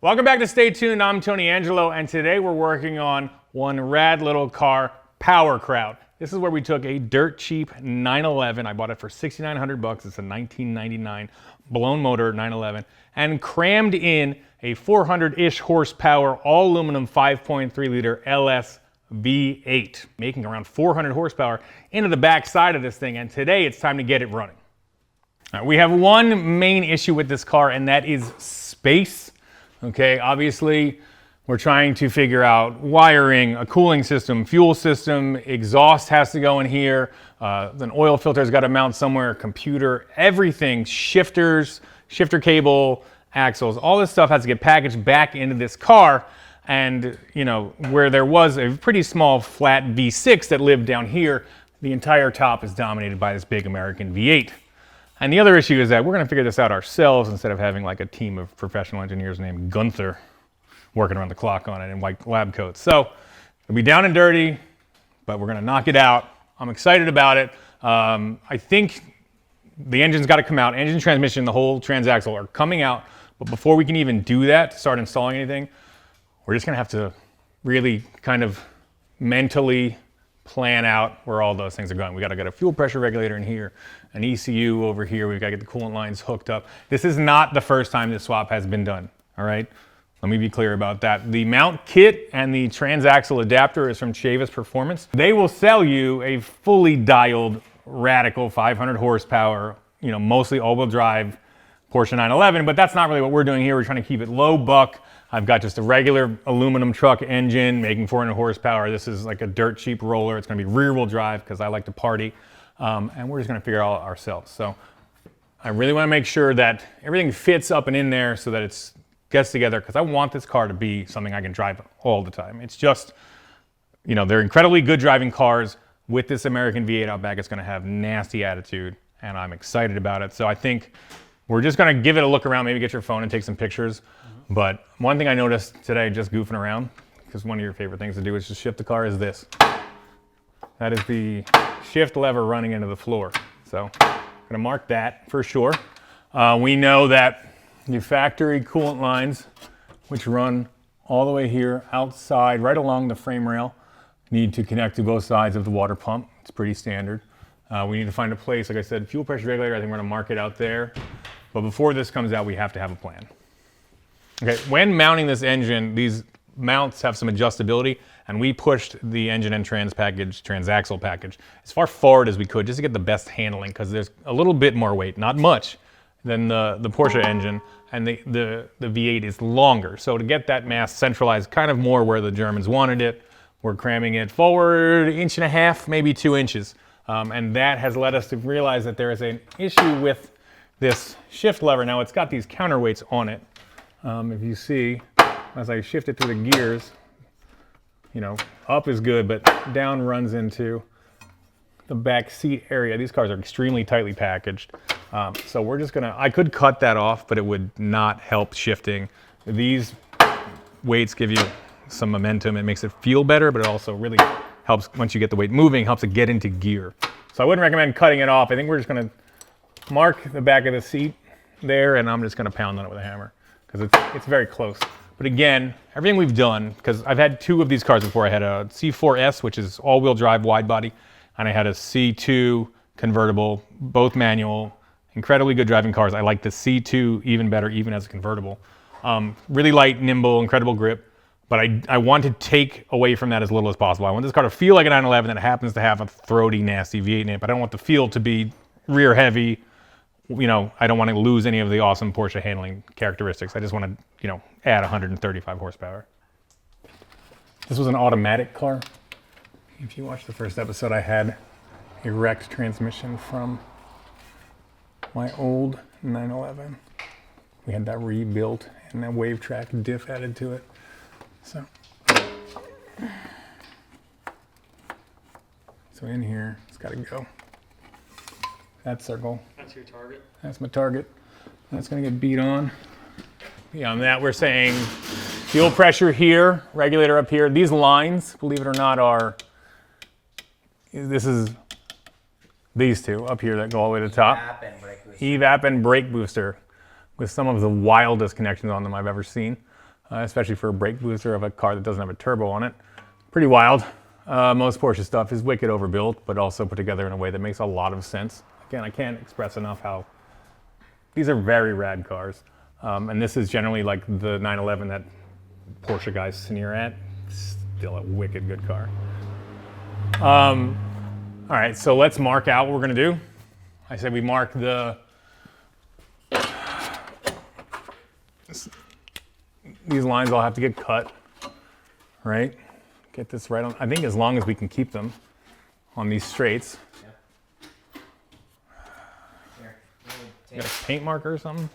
Welcome back to Stay Tuned. I'm Tony Angelo, and today we're working on one rad little car, PowerKraut. This is where we took a dirt cheap 911. I bought it for $6,900 bucks. It's a 1999 blown motor 911, and crammed in a 400-ish horsepower all aluminum 5.3 liter LS V8, making around 400 horsepower into the back side of this thing. And today it's time to get it running. All right, we have one main issue with this car, and that is space. Okay, obviously we're trying to figure out wiring, a cooling system, fuel system, exhaust has to go in here, an oil filter's got to mount somewhere, computer, everything, shifters, shifter cable, axles, all this stuff has to get packaged back into this car. And you know, where there was a pretty small flat V6 that lived down here, the entire top is dominated by this big American V8. And the other issue is that we're going to figure this out ourselves instead of having like a team of professional engineers named Gunther working around the clock on it in white lab coats. So it'll be down and dirty, but we're going to knock it out. I'm excited about it. I think the engine's got to come out. Engine, transmission, the whole transaxle are coming out. But before we can even do that, to start installing anything, we're just going to have to really kind of mentally plan out where all those things are going. We got to get a fuel pressure regulator in here, an ECU over here. We've got to get the coolant lines hooked up. This is not the first time this swap has been done, all right? Let me be clear about that. The mount kit and the transaxle adapter is from Chavis Performance. They will sell you a fully dialed Radical 500 horsepower, you know, mostly all-wheel drive Porsche 911, but that's not really what we're doing here. We're trying to keep it low buck. I've got just a regular aluminum truck engine making 400 horsepower. This is like a dirt cheap roller. It's gonna be rear wheel drive because I like to party. And we're just gonna figure it out ourselves. So I really wanna make sure that everything fits up and in there so that it gets together, because I want this car to be something I can drive all the time. It's just, you know, they're incredibly good driving cars. With this American V8 out back, it's gonna have nasty attitude, and I'm excited about it. So I think we're just gonna give it a look around, maybe get your phone and take some pictures. But one thing I noticed today, just goofing around, because one of your favorite things to do is just shift the car, is this. That is the shift lever running into the floor. So I'm gonna mark that for sure. We know that the factory coolant lines, which run all the way here outside, right along the frame rail, need to connect to both sides of the water pump. It's pretty standard. We need to find a place, like I said, fuel pressure regulator, I think we're gonna mark it out there. But before this comes out, we have to have a plan. Okay, when mounting this engine, these mounts have some adjustability, and we pushed the engine and transaxle package as far forward as we could just to get the best handling, because there's a little bit more weight, not much, than the Porsche engine, and the V8 is longer. So to get that mass centralized kind of more where the Germans wanted it, we're cramming it forward 1.5 inches, maybe 2 inches. And that has led us to realize that there is an issue with this shift lever. Now it's got these counterweights on it. If you see, as I shift it through the gears, you know, up is good, but down runs into the back seat area. These cars are extremely tightly packaged. So we're just gonna, I could cut that off, but it would not help shifting. These weights give you some momentum. It makes it feel better, but it also really helps, once you get the weight moving, helps it get into gear. So I wouldn't recommend cutting it off. I think we're just gonna mark the back of the seat there, and I'm just gonna pound on it with a hammer, because it's very close. But again, everything we've done, because I've had 2 of these cars before. I had a C4S, which is all-wheel drive wide body, and I had a C2 convertible, both manual, incredibly good driving cars. I like the C2 even better, even as a convertible. Really light, nimble, incredible grip, but I want to take away from that as little as possible. I want this car to feel like a 911 that happens to have a throaty, nasty V8 in it, but I don't want the feel to be rear heavy. You know, I don't want to lose any of the awesome Porsche handling characteristics. I just want to, you know, add 135 horsepower. This was an automatic car. If you watched the first episode, I had a wrecked transmission from my old 911. We had that rebuilt and a wave track diff added to it. So in here, it's got to go. That circle. That's your target? That's my target. That's gonna get beat on. Beyond that, we're saying fuel pressure here, regulator up here. These lines, believe it or not, are, this is these two up here that go all the way to the top. EVAP and brake booster, with some of the wildest connections on them I've ever seen. especially for a brake booster of a car that doesn't have a turbo on it. Pretty wild. Most Porsche stuff is wicked overbuilt, but also put together in a way that makes a lot of sense. Again, I can't express enough how these are very rad cars. And this is generally like the 911 that Porsche guys sneer at. Still a wicked good car. All right, so let's mark out what we're gonna do. I said we mark these lines all have to get cut, right? Get this right on, I think as long as we can keep them on these straights. Yeah. Here, you got a paint marker or something?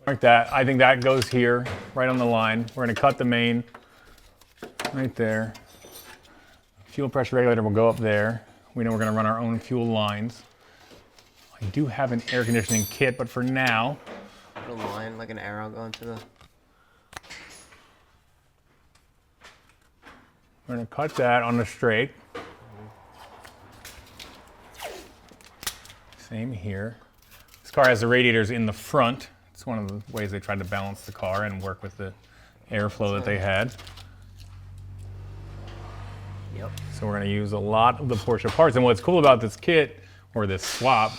Like that, I think that goes here, right on the line. We're gonna cut the main right there. Fuel pressure regulator will go up there. We know we're gonna run our own fuel lines. I do have an air conditioning kit, but for now, put a line, like an arrow going to the... We're gonna cut that on the straight. Same here. This car has the radiators in the front. It's one of the ways they tried to balance the car and work with the airflow that they had. Yep. So we're gonna use a lot of the Porsche parts. And what's cool about this kit, or this swap,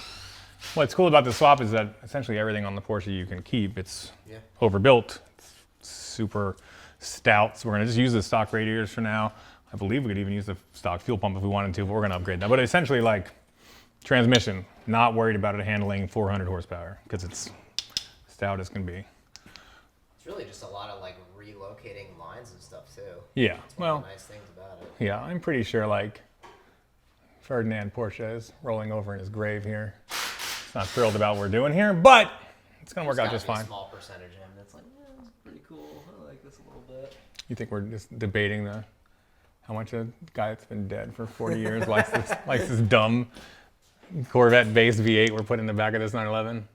what's cool about the swap is that essentially everything on the Porsche you can keep. It's overbuilt, it's super stout. So we're gonna just use the stock radiators for now. I believe we could even use the stock fuel pump if we wanted to, but we're gonna upgrade that. But essentially, like, transmission, not worried about it handling 400 horsepower because it's stout as can be. It's really just a lot of like relocating lines and stuff too. Yeah, That's one of the nice things about it. Yeah, I'm pretty sure like Ferdinand Porsche is rolling over in his grave here. He's not thrilled about what we're doing here, but it's gonna work out just fine. A small percentage of him that's like, yeah, it's pretty cool. I like this a little bit. You think we're just debating how much a guy that's been dead for 40 years likes this dumb Corvette-based V8 we're putting in the back of this 911?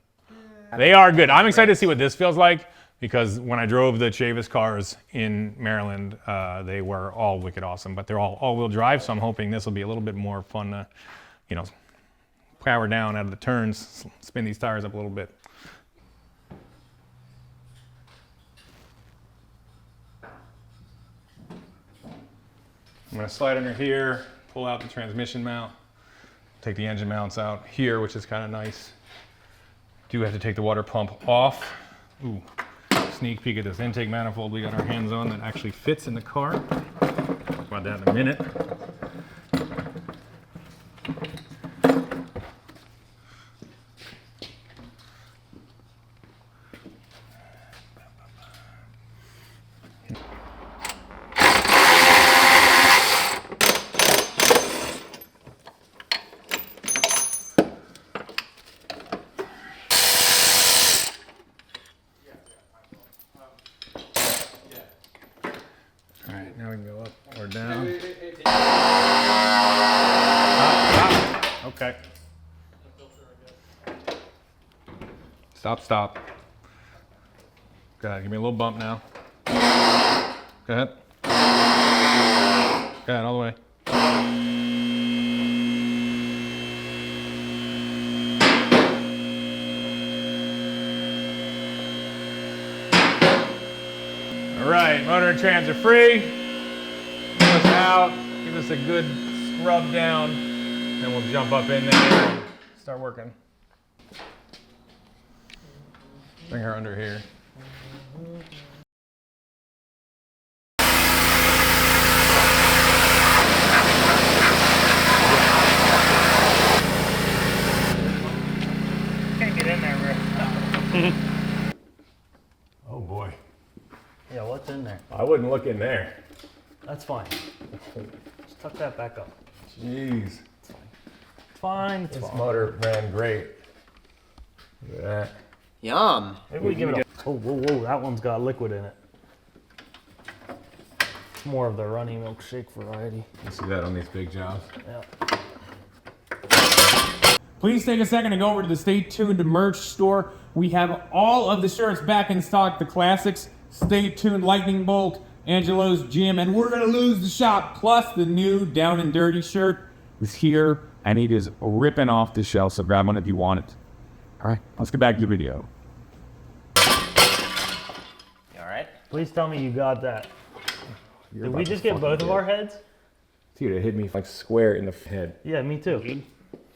They are good. I'm excited to see what this feels like because when I drove the Chavis cars in Maryland, they were all wicked awesome, but they're all-wheel drive, so I'm hoping this will be a little bit more fun to, you know, power down out of the turns, spin these tires up a little bit. I'm gonna slide under here, pull out the transmission mount, take the engine mounts out here, which is kind of nice. Do have to take the water pump off. Ooh, sneak peek at this intake manifold we got our hands on that actually fits in the car. Talk about that in a minute. Now we can go up or down. Stop. Okay. Stop. Go ahead, give me a little bump now. Go ahead. Go ahead, all the way. All right, motor and trans are free. Pull us out, give us a good scrub down, then we'll jump up in there and start working. Bring her under here. Can't get in there, Rick. Oh boy. Yeah, what's in there? I wouldn't look in there. That's fine. Just tuck that back up. Jeez. It's fine. It's This fine. motor ran great. Look at that. Yum. Maybe we give it a... Oh, whoa, that one's got liquid in it. It's more of the runny milkshake variety. You see that on these big jobs. Yeah. Please take a second to go over to the Stay Tuned merch store. We have all of the shirts back in stock, the classics, Stay Tuned Lightning Bolt, Angelo's Gym, and We're Gonna Lose the Shop, plus the new Down and Dirty shirt is here, and it is ripping off the shelf, so grab one if you want it. All right, let's get back to the video. You all right? Please tell me you got that. You're Did about we to just get fucking both of get our it. heads? Dude, it hit me like square in the head. Yeah, me too.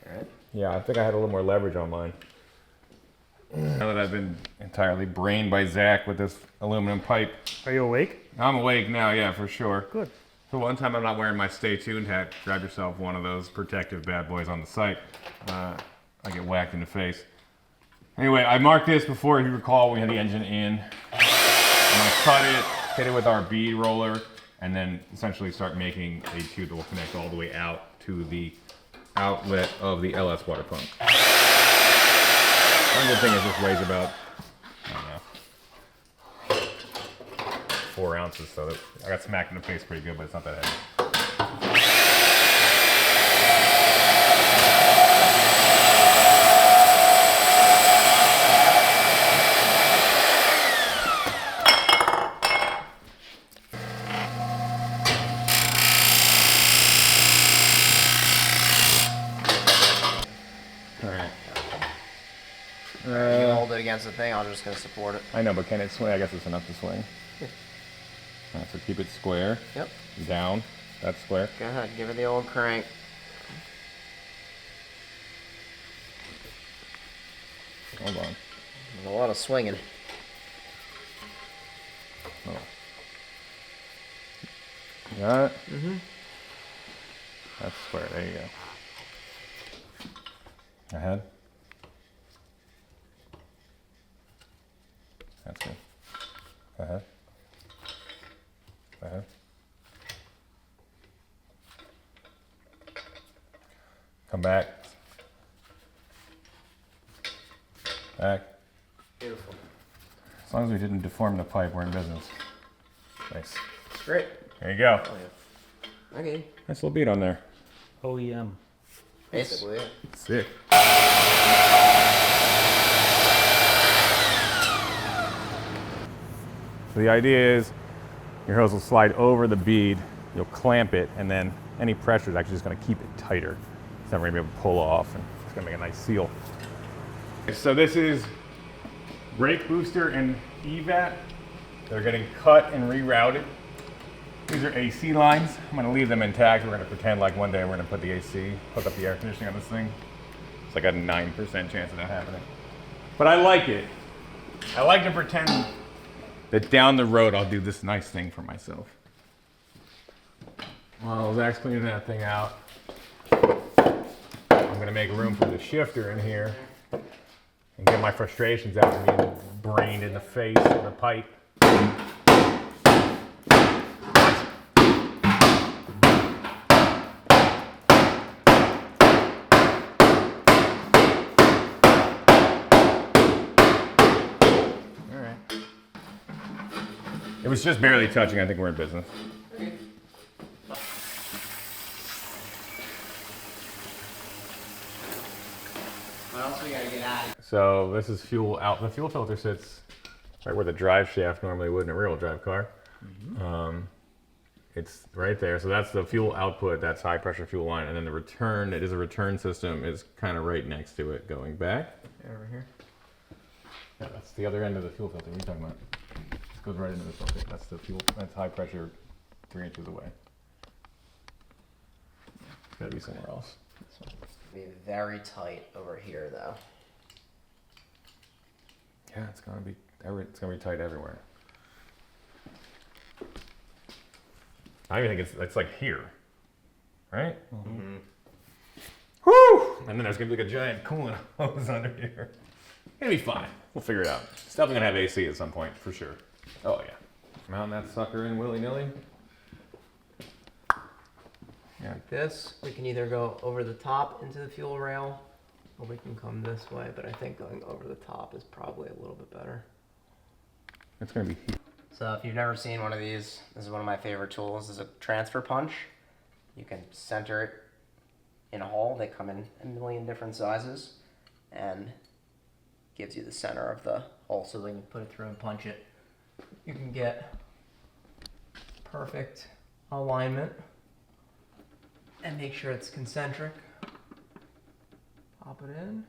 Alright. Yeah, I think I had a little more leverage on mine. Now that I've been entirely brained by Zach with this aluminum pipe. Are you awake? I'm awake now, yeah, for sure. Good. So one time I'm not wearing my Stay Tuned hat, grab yourself one of those protective bad boys on the site. I get whacked in the face. Anyway, I marked this before, if you recall, we had the engine in. I'm gonna cut it, hit it with our bead roller, and then essentially start making a tube that will connect all the way out to the outlet of the LS water pump. One good thing is this weighs about, I don't know, 4 ounces, so that I got smacked in the face pretty good, but it's not that heavy. You hold it against the thing, I'm just gonna support it. I know, but can it swing? I guess it's enough to swing. All right, so keep it square. Yep. Down. That's square. Go ahead, give it the old crank. Hold on. There's a lot of swinging. Oh. You got it? Mm-hmm. That's square. There you go. Ahead. That's good. Ahead. Ahead. Come back. Back. Beautiful. As long as we didn't deform the pipe, we're in business. Nice. Great. There you go. Oh, yeah. Okay. Nice little beat on there. OEM. Basically, yeah. Sick. So the idea is your hose will slide over the bead, you'll clamp it, and then any pressure is actually just going to keep it tighter. It's never going to be able to pull off, and it's going to make a nice seal. So this is brake booster and EVAT. They're getting cut and rerouted. These are AC lines. I'm going to leave them intact. We're going to pretend like one day we're going to put the AC, hook up the air conditioning on this thing. It's like a 9% chance of that happening. But I like it. I like to pretend that down the road I'll do this nice thing for myself. While Zach's cleaning that thing out, I'm going to make room for the shifter in here and get my frustrations out from being brained in the face of the pipe. It was just barely touching. I think we're in business. What else we gotta get out of? So this is fuel out. The fuel filter sits right where the drive shaft normally would in a rear-wheel drive car. It's right there. So that's the fuel output. That's high pressure fuel line. And then the return, it is a return system, is kind of right next to it going back. Over here. Yeah, that's the other end of the fuel filter. What are you talking about? This goes right into the filter. That's the fuel. That's high pressure 3 inches away. It's gotta be somewhere else. Be very tight over here, though. Yeah, it's gonna be tight everywhere. I even think it's like here, right? Mm-hmm. Woo! And then there's gonna be like a giant coolant hose under here. It's gonna be fine. We'll figure it out. It's definitely gonna have AC at some point, for sure. Oh yeah. Mount that sucker in willy-nilly. Yeah. Like this, we can either go over the top into the fuel rail, or we can come this way, but I think going over the top is probably a little bit better. It's gonna be. So if you've never seen one of these, this is one of my favorite tools. This is a transfer punch. You can center it in a hole. They come in a million different sizes and gives you the center of the hole so then you put it through and punch it. You can get perfect alignment and make sure it's concentric. Pop it in.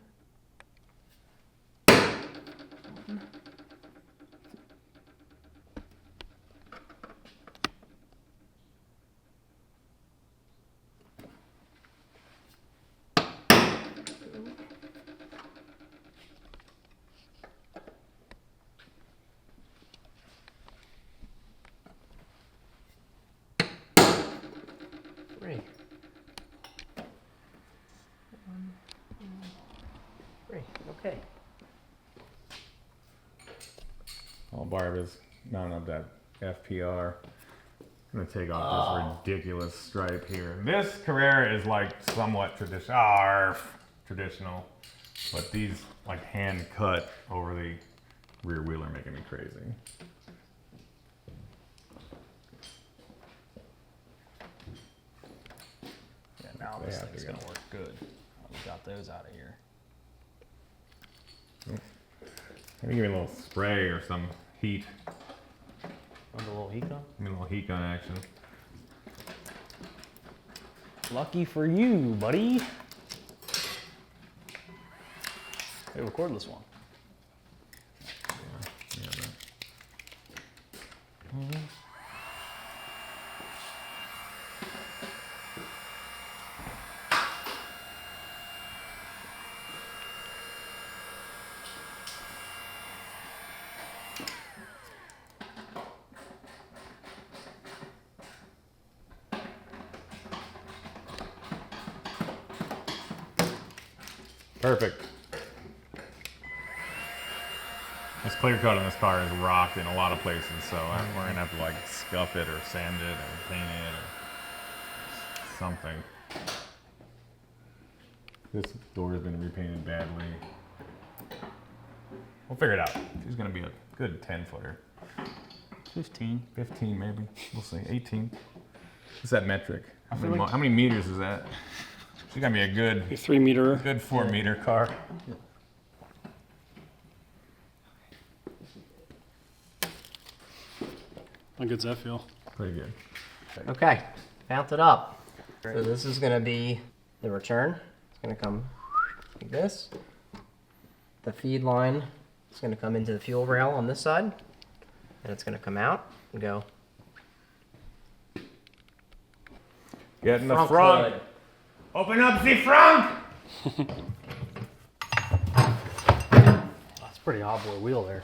Okay. While Barb is mounting up that FPR, I'm gonna take off this ridiculous stripe here. This Carrera is like somewhat traditional, but these like hand cut over the rear wheel are making me crazy. Yeah, now this thing's gonna work good. We got those out of here. Maybe give me a little spray or some heat. Want a little heat gun? Give me a little heat gun action. Lucky for you, buddy. Hey, record this one. Perfect. This clear coat on this car is rocked in a lot of places, so we're gonna have to like scuff it or sand it or paint it or something. This door has been repainted badly. We'll figure it out. She's gonna be a good 10-footer. 15. 15 maybe. We'll see. 18. What's that metric? How many meters is that? She's gonna be a good 3 meter. good 4-meter car. How good's that feel? Pretty good. Okay, mount it up. So this is gonna be the return. It's gonna come like this. The feed line is gonna come into the fuel rail on this side, and it's gonna come out and go. Get in the front. hood. Open up the front. That's a pretty odd wheel there.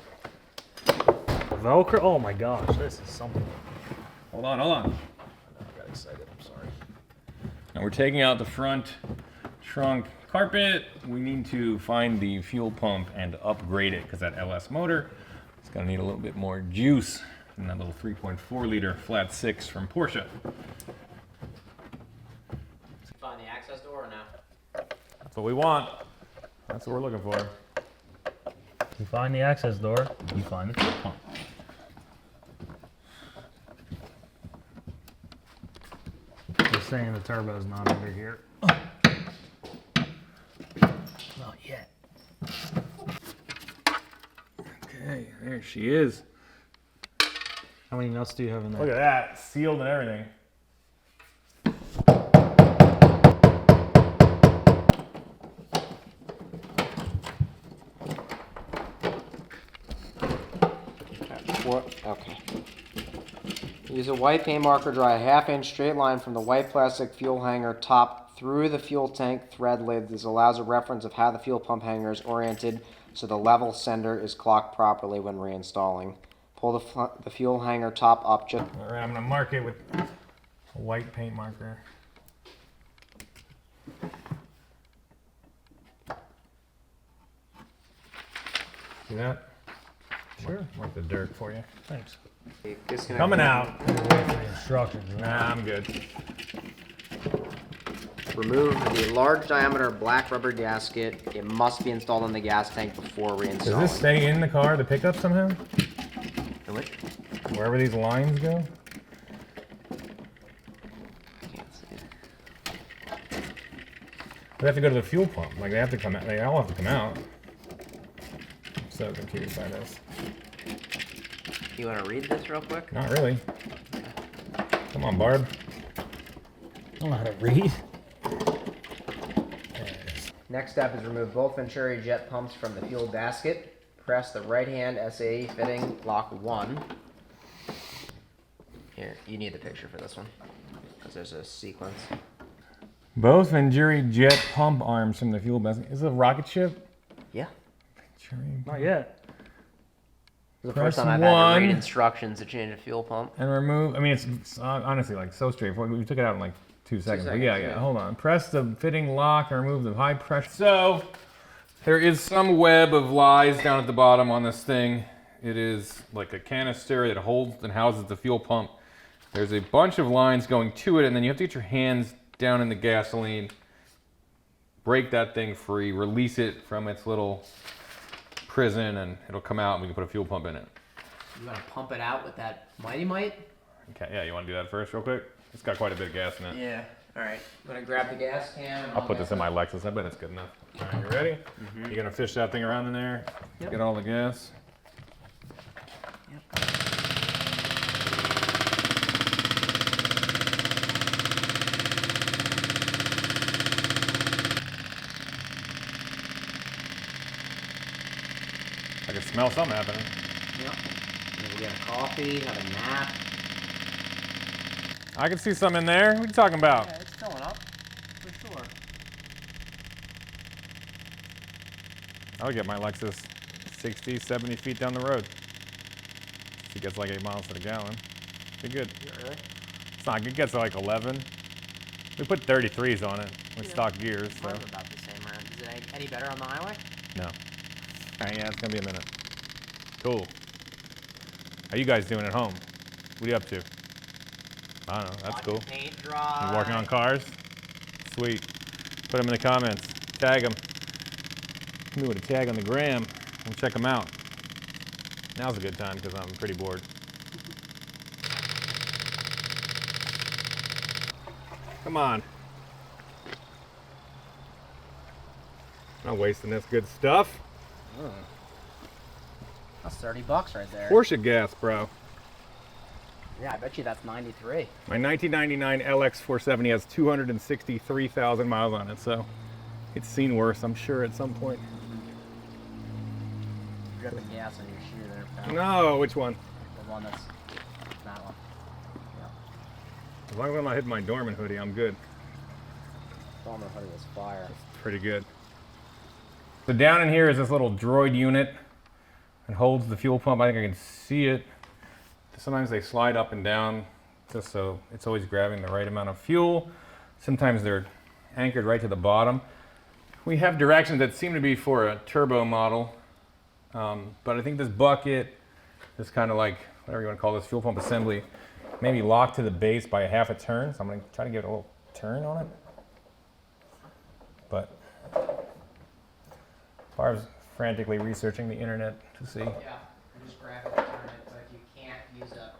Velcro. Oh my gosh, this is something. Hold on, hold on. I got excited. I'm sorry. Now we're taking out the front trunk carpet. We need to find the fuel pump and upgrade it because that LS motor is gonna need a little bit more juice than that little 3.4 liter flat 6 from Porsche. Find the access door or no? That's what we want. That's what we're looking for. You find the access door, you find the fuel pump. Just saying the turbo's not under here. Not yet. Okay, there she is. How many nuts do you have in there? Look at that, sealed and everything. Okay. Use a white paint marker, draw a 1/2 inch straight line from the white plastic fuel hanger top through the fuel tank thread lid. This allows a reference of how the fuel pump hanger is oriented so the level sender is clocked properly when reinstalling. Pull the fuel hanger top up just. All right, I'm gonna mark it with a white paint marker. See that? Sure. Mark the dirt for you. Thanks. Coming out. Wait for the instructions. Nah, I'm good. Remove the large diameter black rubber gasket. It must be installed in the gas tank before Does reinstalling. this stay in the car, the pickup somehow? The which? Wherever these lines go? Can't see it. They have to go to the fuel pump. Like they have to come out. They all have to come out. I'm so confused by this. You want to read this real quick? Not really. Come on, Barb. I don't know how to read. Next step is remove both Venturi jet pumps from the fuel gasket. Press the right hand SAE fitting, lock 1. Here, you need the picture for this one, because there's a sequence. Both Venturi jet pump arms from the fuel basket. Is it a rocket ship? Yeah. Venturi. Not yet. This is the Press first time I've had to one. read instructions to change a fuel pump. And remove. I mean, it's honestly like so straightforward. We took it out in like 2 seconds. But seconds, yeah. yeah. Hold on. Press the fitting lock and remove the high pressure. So There is some web of lies down at the bottom on this thing. It is like a canister that holds and houses the fuel pump. There's a bunch of lines going to it, and then you have to get your hands down in the gasoline, break that thing free, release it from its little prison, and it'll come out and we can put a fuel pump in it. You want to pump it out with that Mighty Might? Okay, yeah, you want to do that first real quick? It's got quite a bit of gas in it. Yeah. All right. I'm gonna grab the gas can. I'll put this in my Lexus. I bet it's good enough. All right, you ready? You're gonna fish that thing around in there, get all the gas. Yep. I can smell something happening. Yep. Maybe get a coffee, have a nap. I can see some in there. What are you talking about? Yeah, it's filling up, for sure. I would get my Lexus 60, 70 feet down the road. It gets like 8 miles to the gallon. Be good. Yeah, really? It's not, it gets like 11. We put 33s on it with stock gears, so. Mine's about the same round. Is it any better on the highway? No. All right, yeah, it's gonna be a minute. Cool. How you guys doing at home? What are you up to? I don't know, that's cool. Paint dry. You working on cars? Sweet. Put them in the comments. Tag them. Hit me with a tag on the gram. We'll check them out. Now's a good time because I'm pretty bored. Come on. Not wasting this good stuff. That's $30 right there. Porsche gas, bro. Yeah, I bet you that's 93. My 1999 LX 470 has 263,000 miles on it, so it's seen worse, I'm sure, at some point. Dripping gas on your shoe there, pal. No, which one? The one that's that one. Yeah. As long as I'm not hitting my Dorman hoodie, I'm good. Bomber hoodie was fire. Pretty good. So down in here is this little droid unit. It holds the fuel pump. I think I can see it. Sometimes they slide up and down just so it's always grabbing the right amount of fuel. Sometimes they're anchored right to the bottom. We have directions that seem to be for a turbo model, but I think this bucket, this kind of like, whatever you want to call this, fuel pump assembly, maybe locked to the base by a half a turn. So I'm going to try to give it a little turn on it. But Barb's frantically researching the internet to see. Yeah, I just grab it and turn it, but if you can't use a...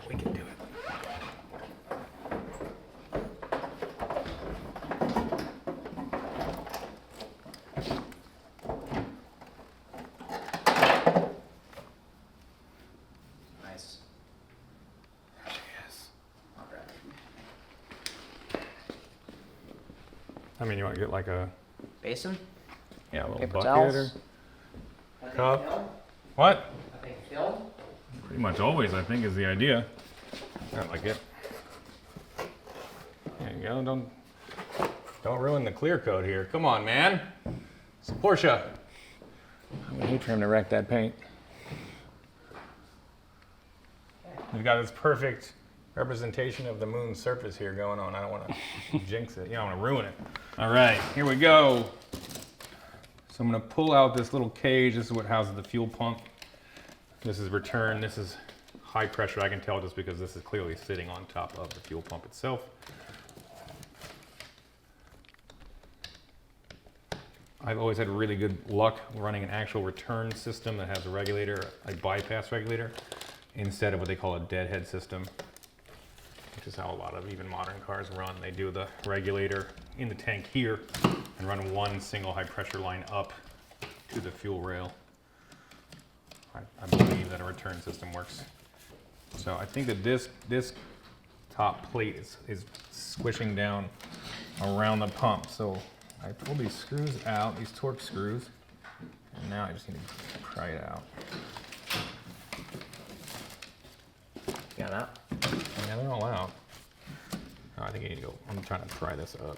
We can do it. Nice. Yes. I'll grab it. I mean, you want to get like a, Basin? yeah, a little Paper bucket towels? or I think cup. filled. What? I think filled. Pretty much always, I think, is the idea. I like it. There you go. Don't ruin the clear coat here. Come on, man. It's a Porsche. I would hate for him to wreck that paint. We've got this perfect representation of the moon's surface here going on. I don't want to jinx it. You don't want to ruin it. All right, here we go. So I'm going to pull out this little cage. This is what houses the fuel pump. This is return. This is high pressure. I can tell just because this is clearly sitting on top of the fuel pump itself. I've always had really good luck running an actual return system that has a regulator, a bypass regulator, instead of what they call a deadhead system, which is how a lot of even modern cars run. They do the regulator in the tank here and run one single high pressure line up to the fuel rail. I believe that a return system works. So I think that this top plate is squishing down around the pump. So I pulled these screws out, these torque screws, and now I just need to pry it out. Got that? Yeah, they're all out. Oh, I think you need to go. I'm trying to pry this up.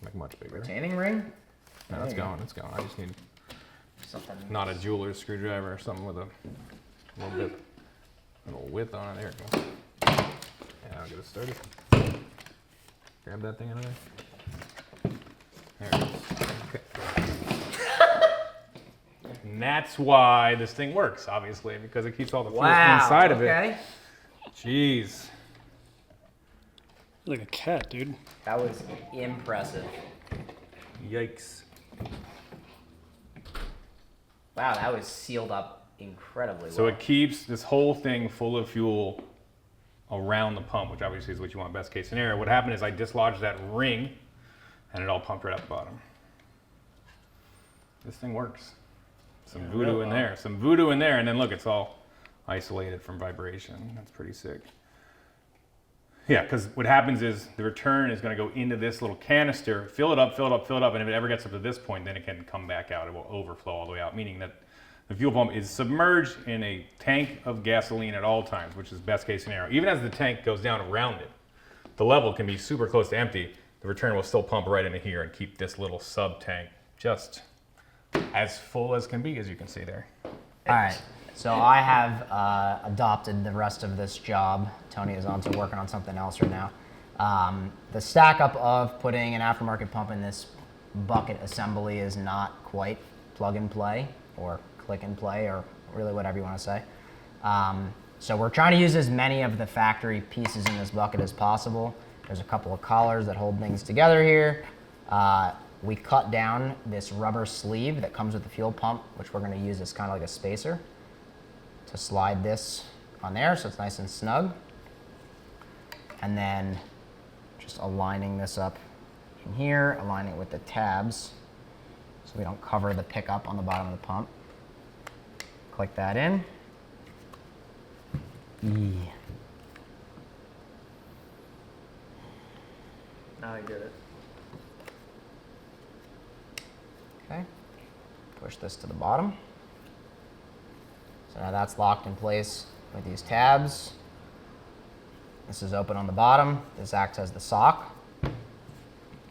Make it much bigger. Retaining ring? No, it's going. It's going. I just need Something. not a jeweler's screwdriver or something with a little width on it. There it goes. Yeah, I'll get it started. Grab that thing out of there. There it is. And that's why this thing works, obviously, because it keeps all the fuel inside of it. Jeez. Like a cat, dude. That was impressive. Yikes. Wow, that was sealed up incredibly well. So it keeps this whole thing full of fuel around the pump, which obviously is what you want best case scenario. What happened is I dislodged that ring and it all pumped right out the bottom. This thing works. Some voodoo in there. Some voodoo in there, and then look, it's all isolated from vibration. That's pretty sick. Yeah, because what happens is the return is going to go into this little canister, fill it up, fill it up, fill it up, and if it ever gets up to this point, then it can come back out. It will overflow all the way out, meaning that the fuel pump is submerged in a tank of gasoline at all times, which is best case scenario. Even as the tank goes down around it, the level can be super close to empty. The return will still pump right into here and keep this little sub tank just as full as can be, as you can see there. All right, so I have adopted the rest of this job. Tony is on to working on something else right now. The stack up of putting an aftermarket pump in this bucket assembly is not quite plug and play or click and play or really whatever you want to say. So we're trying to use as many of the factory pieces in this bucket as possible. There's a couple of collars that hold things together here. We cut down this rubber sleeve that comes with the fuel pump, which we're going to use as kind of like a spacer to slide this on there so it's nice and snug. And then just aligning this up in here, aligning it with the tabs so we don't cover the pickup on the bottom of the pump. Click that in. Now I get it. Okay, push this to the bottom. So now that's locked in place with these tabs. This is open on the bottom. This acts as the sock.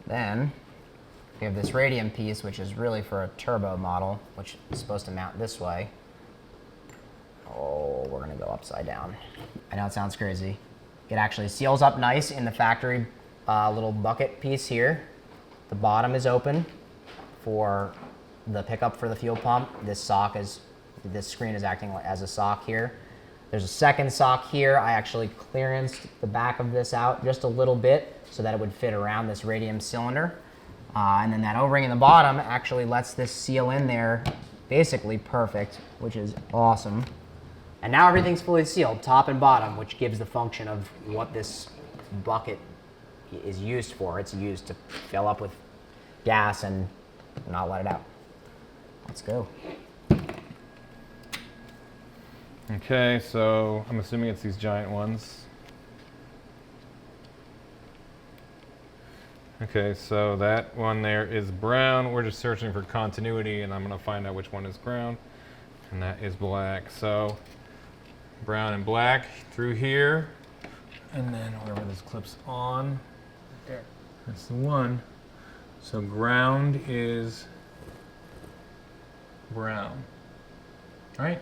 Then we have this radium piece, which is really for a turbo model, which is supposed to mount this way. Oh, we're gonna go upside down. I know it sounds crazy. It actually seals up nice in the factory little bucket piece here. The bottom is open for the pickup for the fuel pump. This screen is acting as a sock here. There's a second sock here. I actually clearanced the back of this out just a little bit so that it would fit around this radium cylinder. And then that O-ring in the bottom actually lets this seal in there basically perfect, which is awesome. And now everything's fully sealed, top and bottom, which gives the function of what this bucket is used for. It's used to fill up with gas and not let it out. Let's go. Okay, so I'm assuming it's these giant ones. Okay, so that one there is brown. We're just searching for continuity, and I'm gonna find out which one is brown, and that is black. So brown and black through here, and then wherever this clips on, there. That's the one. So ground is brown, right?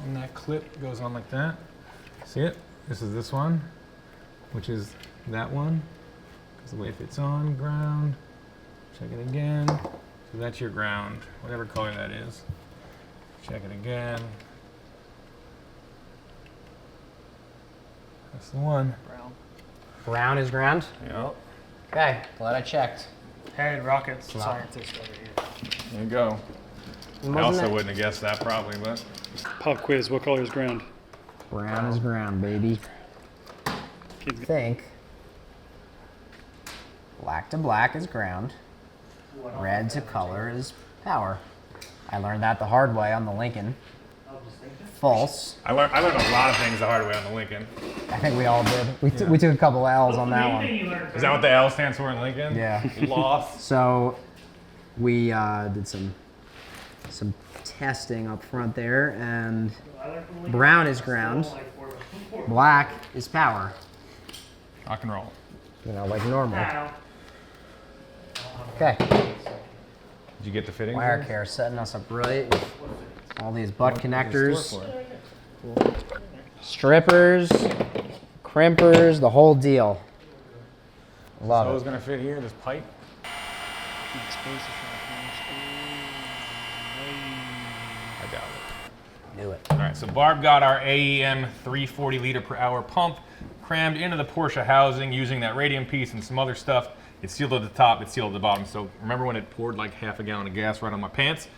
And that clip goes on like that. See it? This is this one, which is that one. Because the way it fits on, ground. Check it again. So that's your ground, whatever color that is. Check it again. That's the one. Brown. Brown is ground? Yep. Okay, glad I checked. Head rockets Wow. scientist over here. There you go. Wasn't I also that- wouldn't have guessed that probably, but Pop quiz. What color is ground? Brown is ground, baby. Kids I think black to black is ground. Red to color is power. I learned that the hard way on the Lincoln. False. I learned a lot of things the hard way on the Lincoln. I think we all did. We took a couple L's on that one. Is that what the L stands for in Lincoln? Yeah. Lost. So we did some testing up front there, and brown is ground, black is power. Rock and roll. You know, like normal. Okay. Did you get the fittings? Wirecare setting us up right with all these butt connectors, strippers, crimpers, the whole deal. Love So it's it. gonna fit here, this pipe. I doubt it. Knew it. All right, so Barb got our AEM 340 liter per hour pump crammed into the Porsche housing using that radium piece and some other stuff. It's sealed at the top, it's sealed at the bottom. So remember when it poured like half a gallon of gas right on my pants?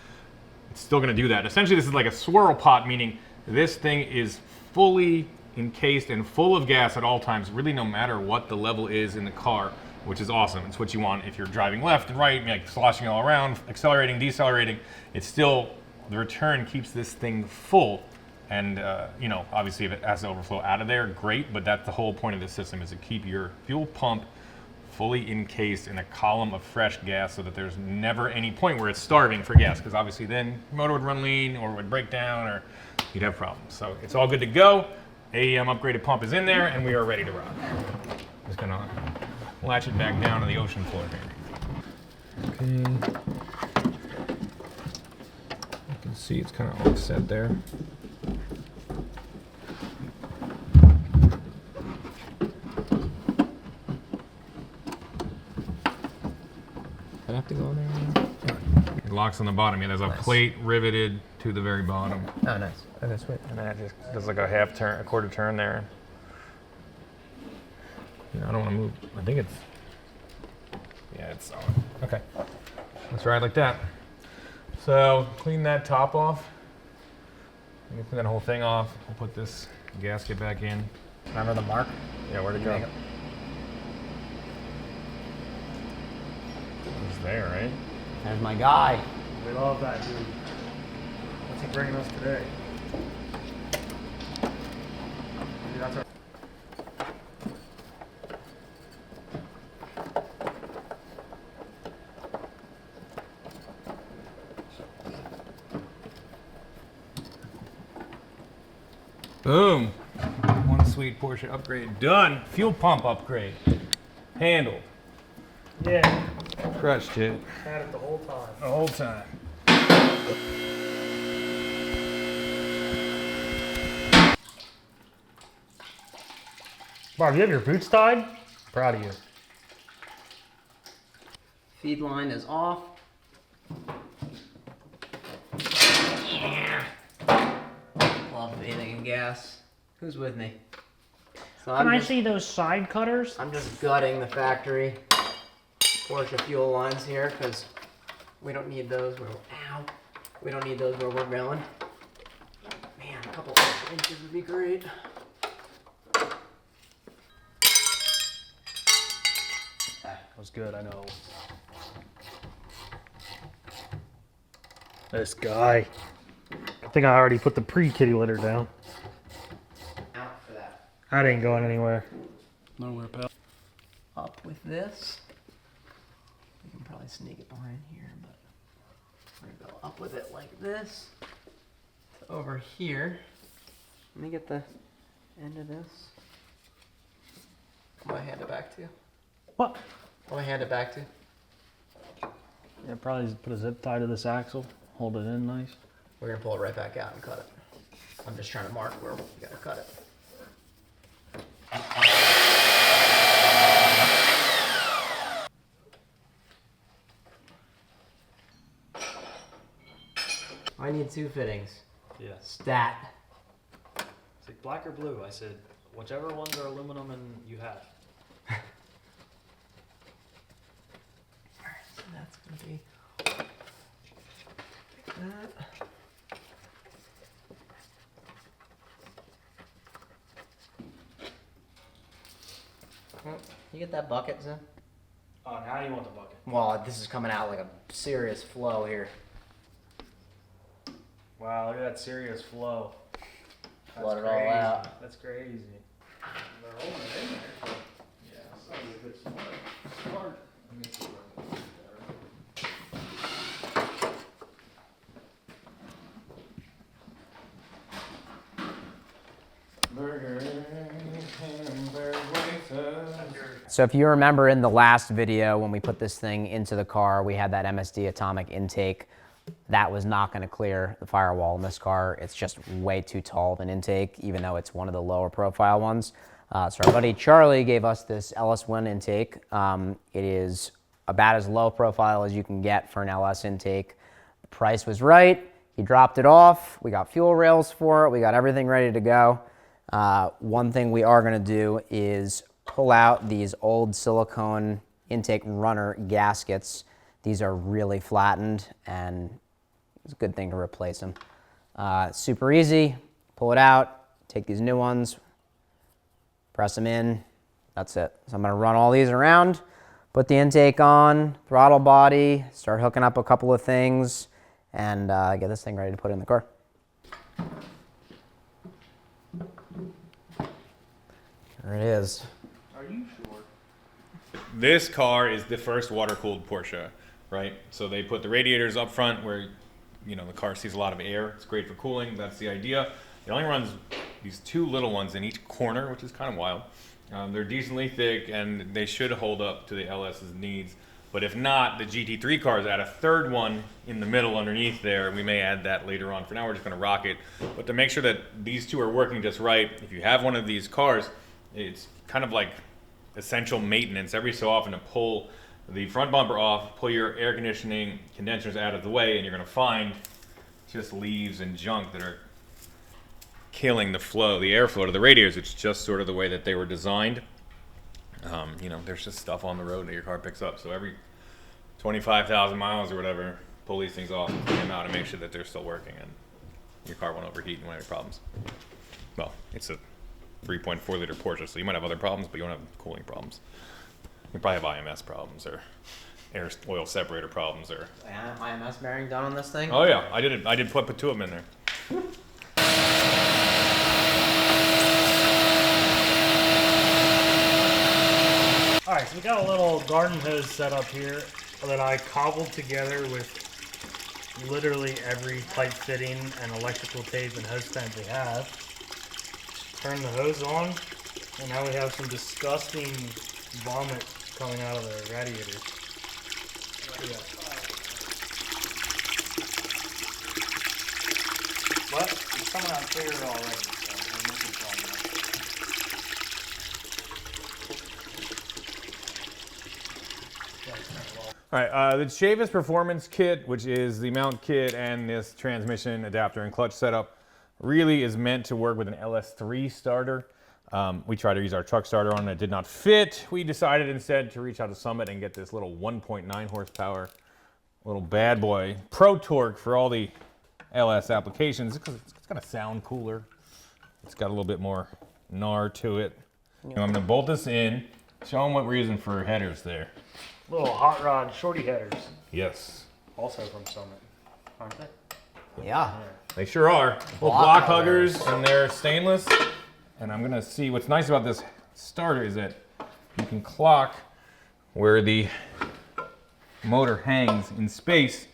It's still gonna do that. Essentially, this is like a swirl pot, meaning this thing is fully encased and full of gas at all times, really no matter what the level is in the car, which is awesome. It's what you want if you're driving left and right, like sloshing all around, accelerating, decelerating. It's still, the return keeps this thing full. And you know, obviously if it has to overflow out of there, great, but that's the whole point of this system, is to keep your fuel pump fully encased in a column of fresh gas so that there's never any point where it's starving for gas, because obviously then the motor would run lean or would break down or you'd have problems. So it's all good to go. AEM upgraded pump is in there and we are ready to rock. Just gonna latch it back down to the ocean floor here. Okay. You can see it's kind of all set there. I have to go in there. It locks on the bottom. Yeah, there's a plate riveted to the very bottom. Oh, nice. Okay, sweet. And then it just does like a half turn, a quarter turn there. You know, I don't want to move. I think it's, yeah, it's solid. Okay, let's ride like that. So clean that top off. Clean that whole thing off. We'll put this gasket back in. Remember the mark? Yeah, where'd it go? It's there, right? There's my guy. We love that dude. What's he bringing us today? Maybe that's our Boom. One sweet Porsche upgrade done. Fuel pump upgrade. Handled. yeah. Crushed it. Had it the whole time. The whole time. Barb, you have your boots tied? Proud of you. Feed line is off. Yeah. Love bathing in gas. Who's with me? So Can I just, see those side cutters? I'm just gutting the factory Porsche fuel lines here because we don't need those where we don't need those where we're going. Man, a couple extra inches would be great. That was good, I know. This guy. I think I already put the pre-kitty litter down. Out for that. That ain't going anywhere. Nowhere, pal. Up with this. We can probably sneak it behind here, but we're gonna go up with it like this. To over here. Let me get the end of this. What do I hand it back to? What? What do I hand it back to? Yeah, probably just put a zip tie to this axle. Hold it in nice. We're gonna pull it right back out and cut it. I'm just trying to mark where we gotta cut it. I need two fittings. Yeah. Stat. It's like black or blue. I said, whichever ones are aluminum and you have. Alright, so that's gonna be like that. Well, you get that bucket, Zen? Oh, now you want the bucket. Well, this is coming out like a serious flow here. Wow, look at that serious flow. That's Flood it all crazy. out. That's crazy. They're holding it in there. Yeah, that's not a good start. So if you remember in the last video when we put this thing into the car, we had that MSD atomic intake. That was not going to clear the firewall in this car. It's just way too tall of an intake, even though it's one of the lower profile ones. So our buddy Charlie gave us this LS1 intake. It is about as low profile as you can get for an LS intake. The price was right. He dropped it off. We got fuel rails for it. We got everything ready to go. One thing we are going to do is pull out these old silicone intake runner gaskets. These are really flattened, and it's a good thing to replace them. Super easy. Pull it out, take these new ones, press them in. That's it. So I'm going to run all these around, put the intake on, throttle body, start hooking up a couple of things, and get this thing ready to put in the car. There it is. Are you sure? This car is the first water-cooled Porsche, right? So they put the radiators up front where, you know, the car sees a lot of air. It's great for cooling. That's the idea. It only runs these two little ones in each corner, which is kind of wild. They're decently thick, and they should hold up to the LS's needs. But if not, the GT3 cars add a third one in the middle underneath there. We may add that later on. For now, we're just going to rock it. But to make sure that these two are working just right, if you have one of these cars, it's kind of like essential maintenance every so often to pull the front bumper off, pull your air conditioning condensers out of the way, and you're going to find just leaves and junk that are killing the flow, the airflow to the radiators. It's just sort of the way that they were designed. You know, there's just stuff on the road that your car picks up. So every 25,000 miles or whatever, pull these things off and clean them out and make sure that they're still working and your car won't overheat and won't have any problems. Well, it's a 3.4 liter Porsche, so you might have other problems, but you won't have cooling problems. You probably have IMS problems or air oil separator problems or. Yeah, IMS bearing done on this thing? Oh yeah, I did put two of them in there. Alright, so we got a little garden hose set up here that I cobbled together with literally every pipe fitting and electrical tape and hose stent they have. Turn the hose on, and now we have some disgusting vomit coming out of the radiators. Yeah. But it's coming out clear already, so I'm looking for it. All right, the Chavis Performance Kit, which is the mount kit and this transmission adapter and clutch setup, really is meant to work with an LS3 starter. We tried to use our truck starter on it, it did not fit. We decided instead to reach out to Summit and get this little 1.9 horsepower little bad boy. Pro torque for all the LS applications because it's gonna sound cooler. It's got a little bit more gnar to it. And I'm gonna bolt this in, show them what we're using for headers there. Little hot rod shorty headers, Yes, also from Summit, aren't they? Yeah. they sure are. Little block huggers, and they're stainless. And I'm gonna see what's nice about this starter is that you can clock where the motor hangs in space.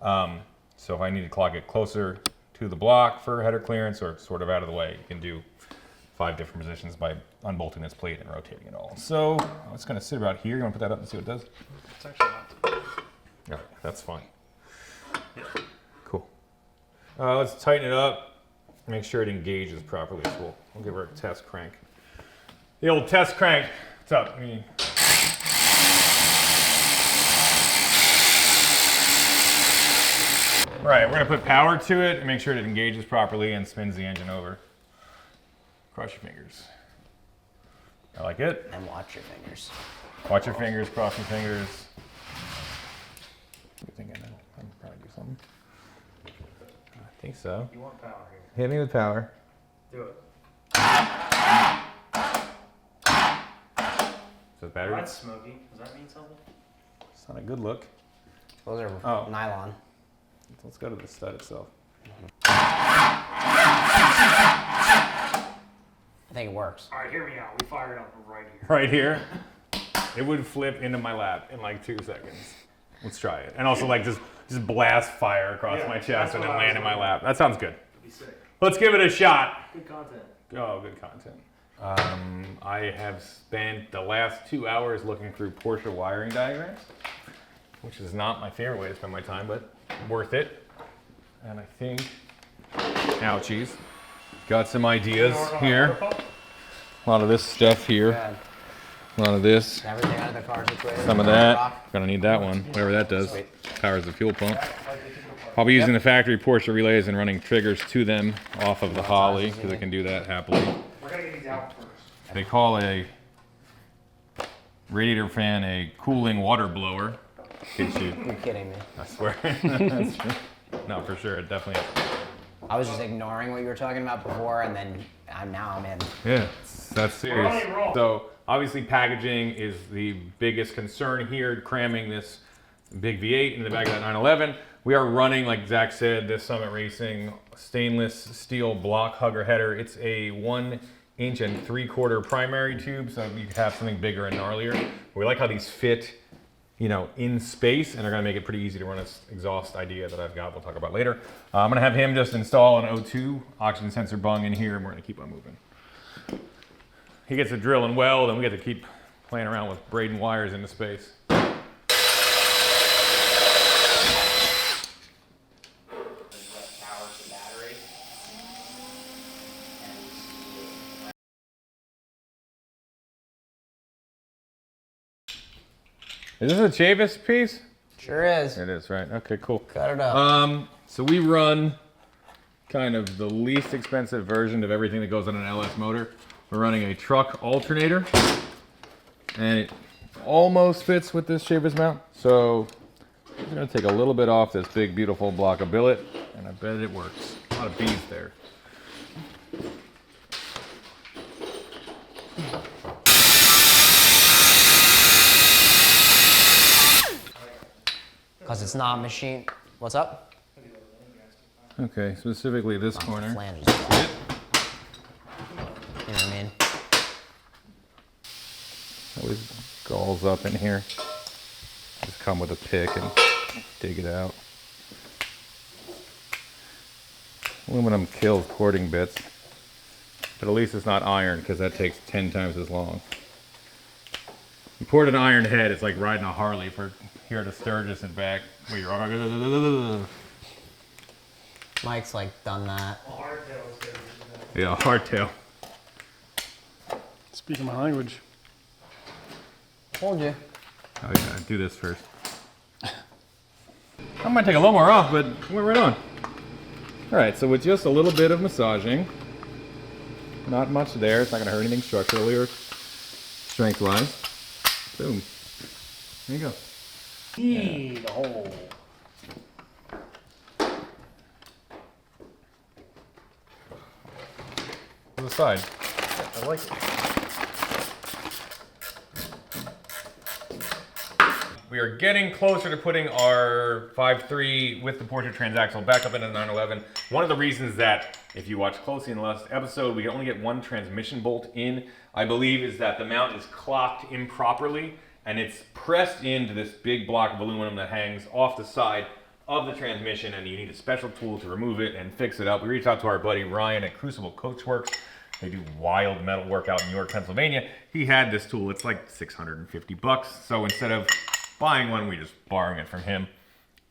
So if I need to clock it closer to the block for header clearance or sort of out of the way, you can do 5 different positions by unbolting this plate and rotating it all. So it's gonna sit about here. You wanna put that up and see what it does? It's actually not. All right, that's fine. Cool. Let's tighten it up. Make sure it engages properly. So we'll give her a test crank. The old test crank. What's up? All right, we're gonna put power to it and make sure it engages properly and spins the engine over. Cross your fingers. I like it. And watch your fingers. Watch your fingers, cross your fingers. You think I know? I can probably do something. I think so. You want power here. Hit me with power. Do it. Is that battery? That's smoky. Does that mean something? It's not a good look. Those are Oh. nylon. Let's go to the stud itself. I think it works. All right, hear me out. We fire it up right here. Right here. It would flip into my lap in like 2 seconds. Let's try it. And also like just blast fire across my chest and then land in my lap. That sounds good. It'd be sick. Let's give it a shot. Good content. Oh, good content. I have spent the last 2 hours looking through Porsche wiring diagrams, which is not my favorite way to spend my time, but worth it. And I think, ouchies, got some ideas here. A lot of this stuff here. Good. A lot of this. Everything out of the car situated. Some of that. Gonna need that one. Whatever that does. Sweet. Powers the fuel pump. I'll be using the factory Porsche relays and running triggers to them off of the Holly because I can do that happily. We're gonna get these out first. They call a radiator fan a cooling water blower. You're kidding me. I swear. That's true. No, for sure. It definitely is. I was just ignoring what you were talking about before, and then now I'm in. Yeah, that's serious. So obviously packaging is the biggest concern here, cramming this big V8 in the back of that 911. We are running, like Zach said, this Summit Racing stainless steel block hugger header. It's a 1 inch and 3/4 primary tube, so you could have something bigger and gnarlier. We like how these fit, you know, in space, and they're gonna make it pretty easy to run this exhaust idea that I've got, we'll talk about later. I'm gonna have him just install an O2 oxygen sensor bung in here, and we're gonna keep on moving. He gets to drill and weld, and we get to keep playing around with braiding wires into space. Is this a Chavis piece? Sure is. It is, right? Okay, cool. Cut it up. So we run kind of the least expensive version of everything that goes on an LS motor. We're running a truck alternator, and it almost fits with this Chavis mount. So I'm gonna take a little bit off this big, beautiful block of billet, and I bet it works. A lot of bees there. Because it's not machine. What's up? Okay, specifically this corner. Flanges. You know what I mean? Always galls up in here. Just come with a pick and dig it out. Aluminum kills cording bits, but at least it's not iron because that takes 10 times as long. You poured an iron head, it's like riding a Harley for here to Sturgis and back. Where you're Mike's like done that. yeah, hardtail. Speaking my language. Told you. Oh yeah, do this first. I might take a little more off, but we're right on. All right, so with just a little bit of massaging, not much there. It's not gonna hurt anything structurally or strength-wise. Boom. There you go. Need a hole. To the side. I like it. We are getting closer to putting our 5.3 with the Porsche transaxle back up into the 911. One of the reasons that, if you watch closely in the last episode, we can only get one transmission bolt in, I believe, is that the mount is clocked improperly and it's pressed into this big block of aluminum that hangs off the side of the transmission, and you need a special tool to remove it and fix it up. We reached out to our buddy Ryan at Crucible Coachworks. They do wild metal work out in New York, Pennsylvania. He had this tool. It's like 650 bucks. So instead of buying one, we just borrowing it from him.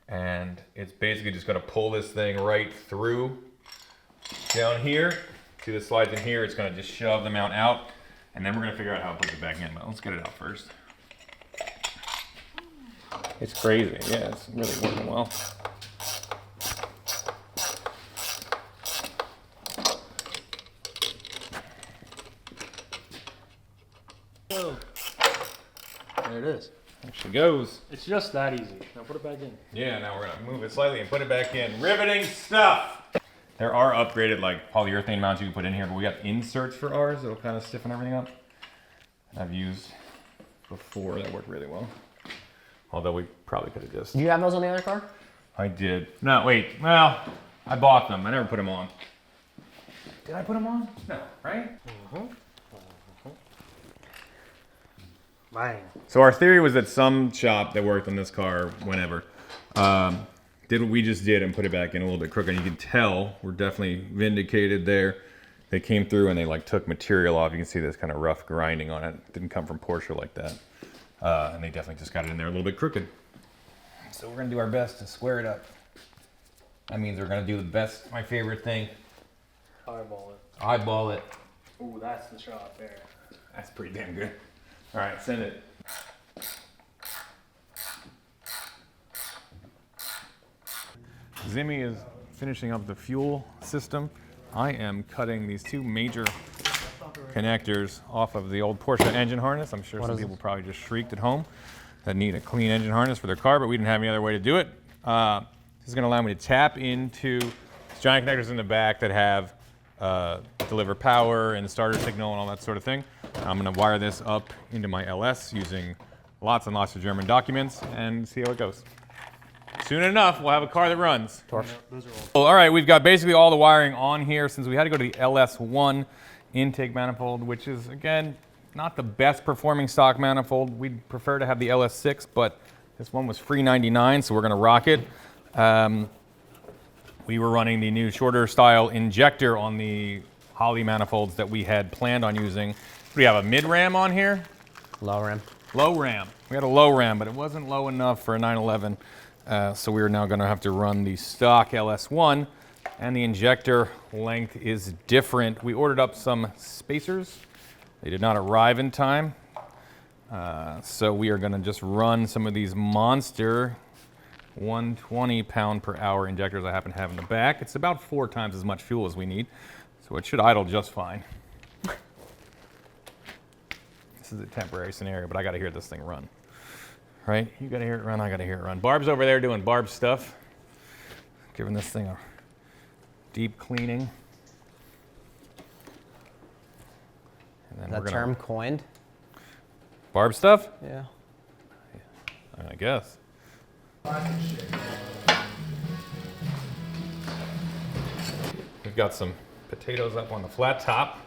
And it's basically just gonna pull this thing right through down here. See the slides in here? It's gonna just shove the mount out, and then we're gonna figure out how to put it back in. But let's get it out first. It's crazy. Yeah, it's really working well. There it is. There she goes. It's just that easy. Now put it back in. Yeah, now we're gonna move it slightly and put it back in. Riveting stuff! There are upgraded like polyurethane mounts you can put in here, but we got inserts for ours that'll kind of stiffen everything up. I've used before, that worked really well. Although we probably could have just... Do you have those on the other car? I did. No, wait, well, I bought them. I never put them on. Did I put them on? No, right? Bang. So our theory was that some shop that worked on this car, whenever, did what we just did and put it back in a little bit crooked. And you can tell we're definitely vindicated there. They came through and they like took material off. You can see this kind of rough grinding on it. It didn't come from Porsche like that. And they definitely just got it in there a little bit crooked. So we're gonna do our best to square it up. That means we're gonna do the best, my favorite thing. Eyeball it. Eyeball it. Ooh, that's the shot there. That's pretty damn good. All right, send it. Zimmy is finishing up the fuel system. I am cutting these two major connectors off of the old Porsche engine harness. I'm sure some people probably just shrieked at home that need a clean engine harness for their car, but we didn't have any other way to do it. This is going to allow me to tap into these giant connectors in the back that have deliver power and starter signal and all that sort of thing. I'm going to wire this up into my LS using lots and lots of German documents and see how it goes. Soon enough, we'll have a car that runs. Those are all. Well, all right, we've got basically all the wiring on here since we had to go to the LS1 intake manifold, which is, again, not the best performing stock manifold. We'd prefer to have the LS6, but this one was free 99, so we're going to rock it. We were running the new shorter style injector on the Holly manifolds that we had planned on using. We have a mid ram on here. Low rim. Low ram. We had a low ram, but it wasn't low enough for a 911. So we are now going to have to run the stock LS1, and the injector length is different. We ordered up some spacers. They did not arrive in time. So we are going to just run some of these monster 120 pound per hour injectors I happen to have in the back. It's about 4 times as much fuel as we need, so it should idle just fine. This is a temporary scenario, but I got to hear this thing run. Right? You got to hear it run, I got to hear it run. Barb's over there doing Barb stuff, giving this thing a deep cleaning. And then That term coined? Barb stuff? Yeah. I guess. We've got some potatoes up on the flat top.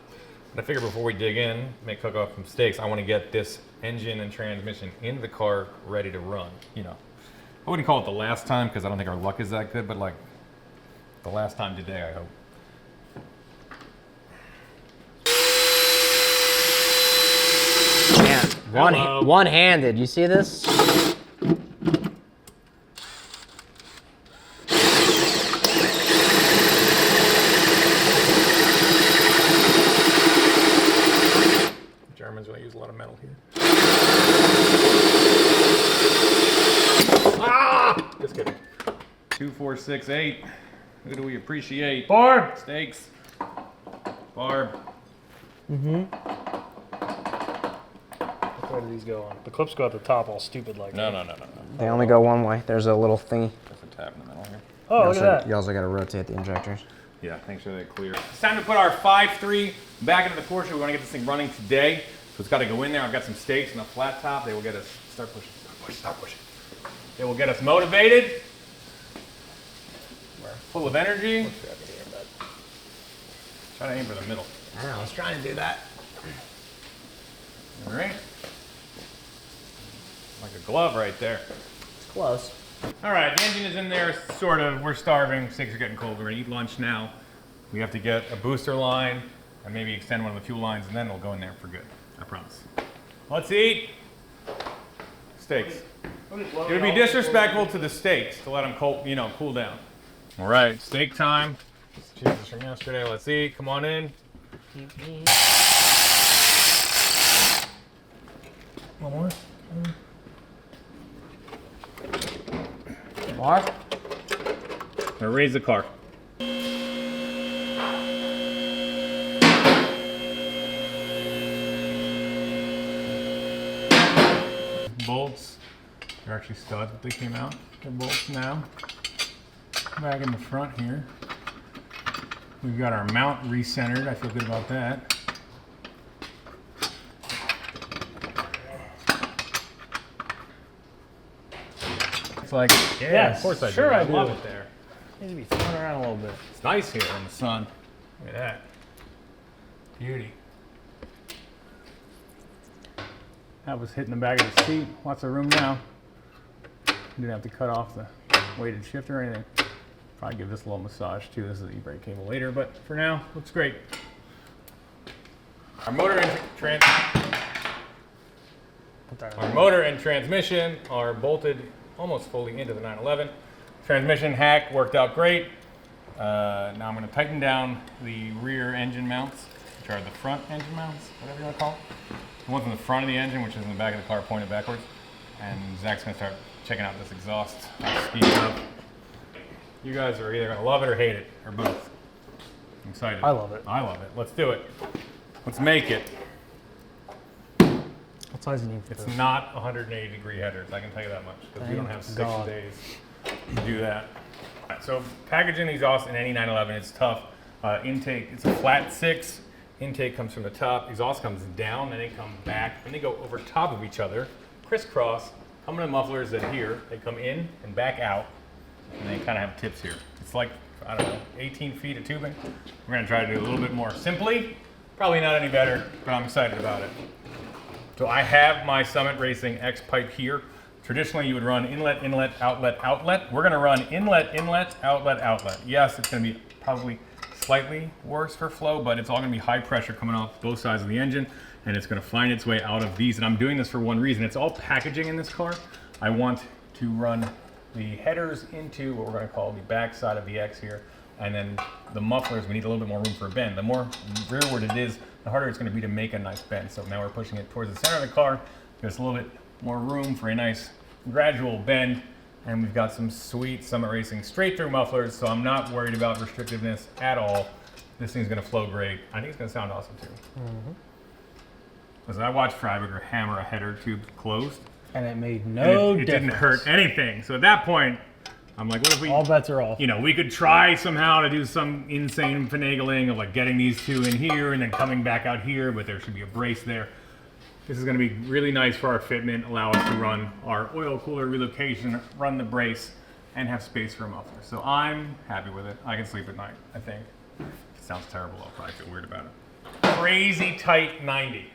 But I figure before we dig in, cook up some steaks, I want to get this engine and transmission into the car ready to run. You know, I wouldn't call it the last time because I don't think our luck is that good, but like the last time today, I hope. Man, one-handed. You see this? Germans really use a lot of metal here. Just kidding. 2468. Who do we appreciate? Barb! Steaks. Barb. Which way do these go on? The clips go at the top all stupid like that. No. They only go one way. There's a little thingy. There's a tab in the middle here. Oh, look at that. You also got to rotate the injectors. Yeah, make sure they're clear. It's time to put our 5.3 back into the Porsche. We want to get this thing running today. So it's got to go in there. I've got some steaks and a flat top. They will get us, start pushing. They will get us motivated. We're full of energy. Try to aim for the middle. I know, I was trying to do that. All right. Like a glove right there. It's close. All right, the engine is in there, sort of. We're starving. Steaks are getting cold. We're going to eat lunch now. We have to get a booster line and maybe extend one of the fuel lines, and then it'll go in there for good. I promise. Let's eat steaks. It would be disrespectful to the steaks to let them cool down. All right, steak time. Jesus from yesterday. Let's eat. Come on in. One more. Mark? Now raise the car. Bolts. They're actually studs, but they came out. They're bolts now. Back in the front here. We've got our mount recentered. I feel good about that. It's like, yeah, Yes, of course I sure do. I do. Love it there. Needs to be thrown around a little bit. It's nice here in the sun. Look at that. Beauty. That was hitting the back of the seat. Lots of room now. Didn't have to cut off the weighted shift or anything. Probably give this a little massage too. This is the e-brake cable later, but for now, looks great. Our motor and transmission are bolted almost fully into the 911. Transmission hack worked out great. Now I'm going to tighten down the rear engine mounts which are the front engine mounts, whatever you want to call it. The ones in the front of the engine, which is in the back of the car pointed backwards. And Zach's gonna start checking out this exhaust. Speed up. You guys are either gonna love it or hate it, or both. I'm excited. I love it. I love it. Let's do it. Let's make it. What size do you need for It's this? not 180-degree headers, I can tell you that much, because we don't have 6 God. days to do that. All right, so packaging these exhausts in any 911 is tough. Intake, it's a flat 6. Intake comes from the top, exhaust comes down, then they come back, and they go over top of each other, crisscross, coming to mufflers that here, they come in and back out, and they kind of have tips here. It's like, I don't know, 18 feet of tubing. We're gonna try to do a little bit more simply. Probably not any better, but I'm excited about it. So I have my Summit Racing X pipe here. Traditionally, you would run inlet, inlet, outlet, outlet. We're gonna run inlet, inlet, outlet, outlet. Yes, it's gonna be probably slightly worse for flow, but it's all gonna be high pressure coming off both sides of the engine, and it's gonna find its way out of these. And I'm doing this for one reason. It's all packaging in this car. I want to run the headers into what we're gonna call the back side of the X here, and then the mufflers, we need a little bit more room for a bend. The more rearward it is, the harder it's gonna be to make a nice bend. So now we're pushing it towards the center of the car. There's a little bit more room for a nice gradual bend, and we've got some sweet Summit Racing straight through mufflers, so I'm not worried about restrictiveness at all. This thing's gonna flow great. I think it's gonna sound awesome too. Because I watched Freiberger hammer a header tube closed, And it made and no it difference. didn't hurt anything. So at that point, I'm like, what if we, All bets are off. you know, we could try somehow to do some insane finagling of like getting these two in here and then coming back out here, but there should be a brace there. This is going to be really nice for our fitment, allow us to run our oil cooler relocation, run the brace, and have space for a muffler. So I'm happy with it. I can sleep at night, I think. If it sounds terrible, I'll probably feel weird about it. Crazy tight 90.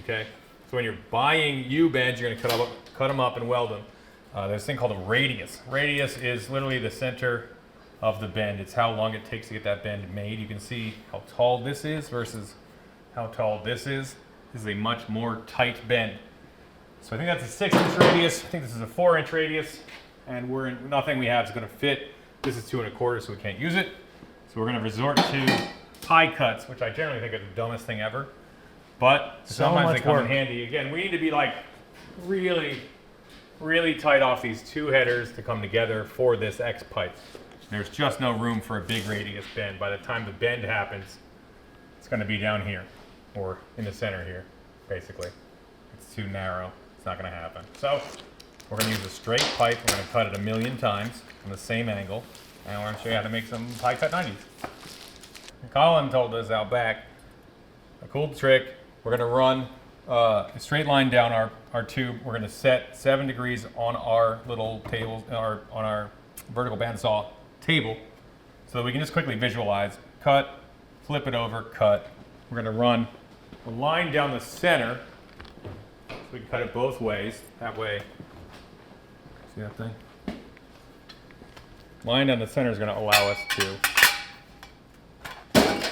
Okay? So when you're buying U-bends, you're going to cut them up and weld them. There's a thing called a radius. Radius is literally the center of the bend. It's how long it takes to get that bend made. You can see how tall this is versus how tall this is. This is a much more tight bend. So I think that's a 6-inch radius. I think this is a 4-inch radius. And nothing we have is going to fit. This is 2 1/4, so we can't use it. So we're going to resort to pie cuts, which I generally think are the dumbest thing ever. But sometimes they come in handy. Again, we need to be like really, really tight off these two headers to come together for this X pipe. There's just no room for a big radius bend. By the time the bend happens, it's going to be down here or in the center here, basically. It's too narrow. It's not going to happen. So we're going to use a straight pipe. We're going to cut it 1,000,000 times from the same angle, and we're going to show you how to make some pie cut 90s. Colin told us out back a cool trick. We're going to run a straight line down our tube. We're going to set 7 degrees on our little table, on our vertical bandsaw table, so that we can just quickly visualize. Cut, flip it over, cut. We're going to run a line down the center, so we can cut it both ways. That way, see that thing? Line down the center is going to allow us to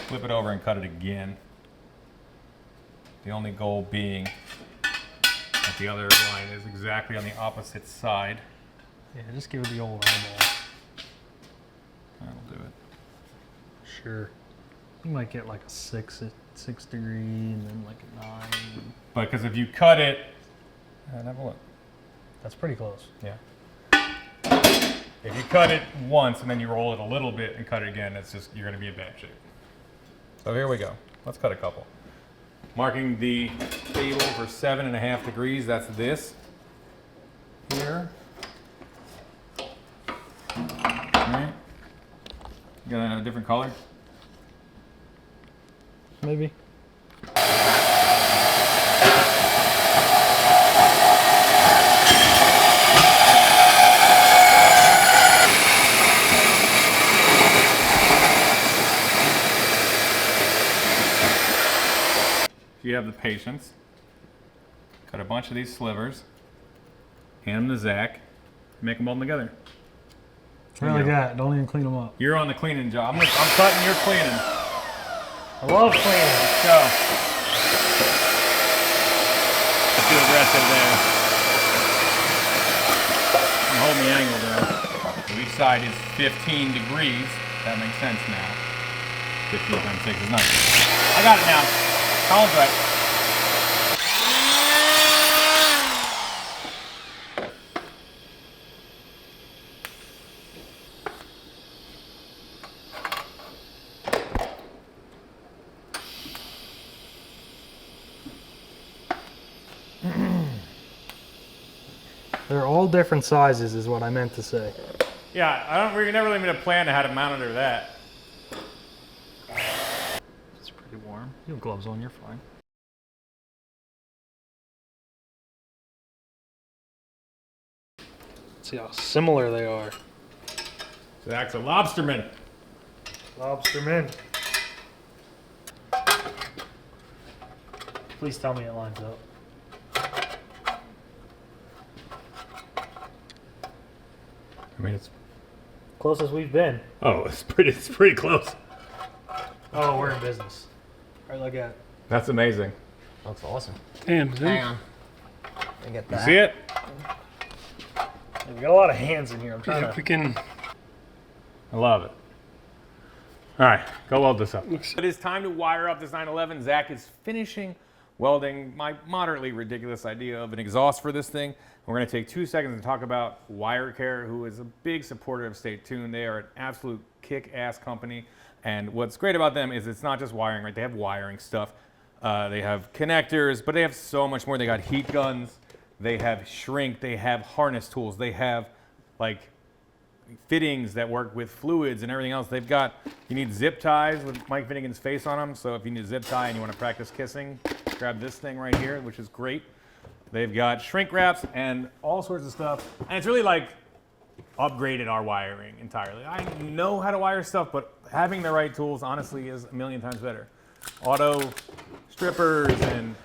flip it over and cut it again. The only goal being that the other line is exactly on the opposite side. Yeah, just give it the old eyeball. That'll do it. Sure. You might get like a 6 degree and then like a 9. But because if you cut it, have a look. That's pretty close. Yeah. If you cut it once and then you roll it a little bit and cut it again, it's just, you're going to be in bad shape. So here we go. Let's cut a couple. Marking the table for 7.5 degrees. That's this here. All right. You got a different color? Maybe. If you have the patience, cut a bunch of these slivers, hand them to Zach, make them all together. That's really good. Don't even clean them up. You're on the cleaning job. I'm cutting, you're cleaning. I love cleaning. Let's go. Too aggressive there. And hold the angle there. So each side is 15 degrees. That makes sense now. 15 times 6 is 90. I got it now. Colin's right. They're all different sizes is what I meant to say. Yeah, we never really made a plan on how to monitor that. It's pretty warm. You have gloves on, you're fine. See how similar they are. Zach's a lobsterman. Lobsterman. Please tell me it lines up. I mean, it's Closest we've been. it's pretty close. Oh, we're in business. All right, look at it. That's amazing. Looks awesome. Damn, Hang on. Let me get You that. see it? We got a lot of hands in here. I'm trying if to. we can. I love it. All right, go weld this up. Looks- It is time to wire up this 911. Zach is finishing welding my moderately ridiculous idea of an exhaust for this thing. We're going to take 2 seconds to talk about Wirecare, who is a big supporter of Stay Tuned. They are an absolute kick-ass company. And what's great about them is it's not just wiring, right? They have wiring stuff. They have connectors, but they have so much more. They got heat guns. They have shrink. They have harness tools. They have like fittings that work with fluids and everything else. They've got, you need zip ties with Mike Finnegan's face on them. So if you need a zip tie and you want to practice kissing, grab this thing right here, which is great. They've got shrink wraps and all sorts of stuff. And it's really like upgraded our wiring entirely. I know how to wire stuff, but having the right tools honestly is a million times better. Auto strippers and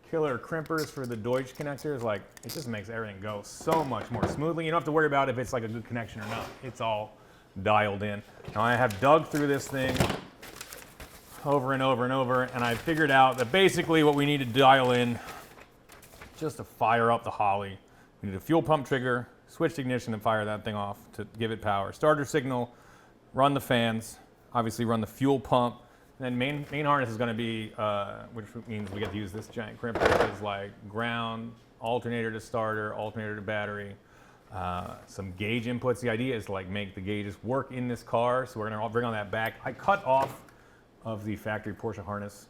killer crimpers for the Deutsch connectors, like it just makes everything go so much more smoothly. You don't have to worry about if it's like a good connection or not. It's all dialed in. Now I have dug through this thing over and over and over, and I figured out that basically what we need to dial in just to fire up the Holly. We need a fuel pump trigger, switch to ignition and fire that thing off to give it power. Starter signal, run the fans, obviously run the fuel pump. And then main harness is going to be, which means we get to use this giant crimper, is like ground, alternator to starter, alternator to battery, some gauge inputs. The idea is to like make the gauges work in this car, so we're going to bring on that back. I cut off of the factory Porsche harness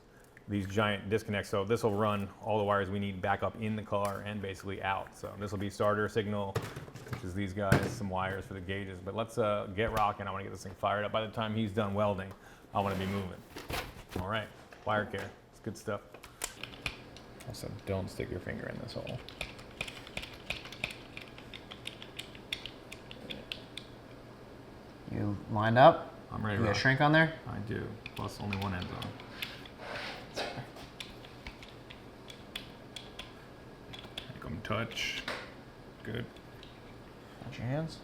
these giant disconnects, so this will run all the wires we need back up in the car and basically out. So this will be starter signal, which is these guys, some wires for the gauges. But let's get rocking. I want to get this thing fired up. By the time he's done welding, I want to be moving. All right, Wirecare, it's good stuff. Also, don't stick your finger in this hole. You lined up? I'm ready to You got rock. shrink on there? I do, plus only one end's on. Make them touch. Good. Watch your hands.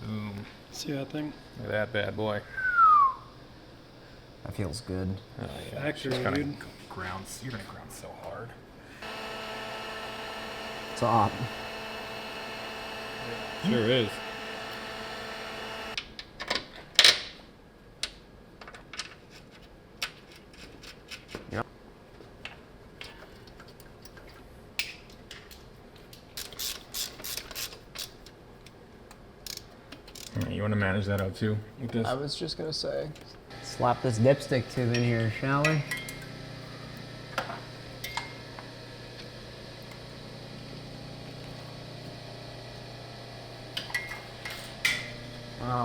Boom. See that thing? Look at that bad boy. That feels good. Oh, yeah. Factory, Just kinda dude. grounds. You're gonna ground so hard. It's up. Sure is. Yep. All right, you want to manage that out too with this? I was just gonna say. Slap this dipstick tube in here, shall we?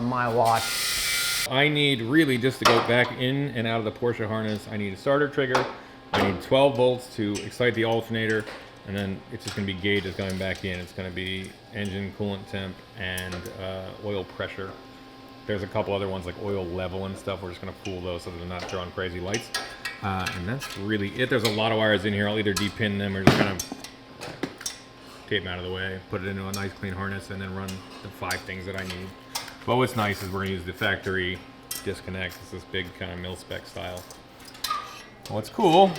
My watch. I need really just to go back in and out of the Porsche harness. I need a starter trigger. I need 12 volts to excite the alternator, and then it's just going to be gauges going back in. It's going to be engine coolant temp and oil pressure. There's a couple other ones like oil level and stuff. We're just going to pull those so they're not drawing crazy lights. And that's really it. There's a lot of wires in here. I'll either depin them or just kind of tape them out of the way, put it into a nice clean harness, and then run the 5 things that I need. But what's nice is we're going to use the factory disconnect. It's this big kind of mil-spec style. What's cool,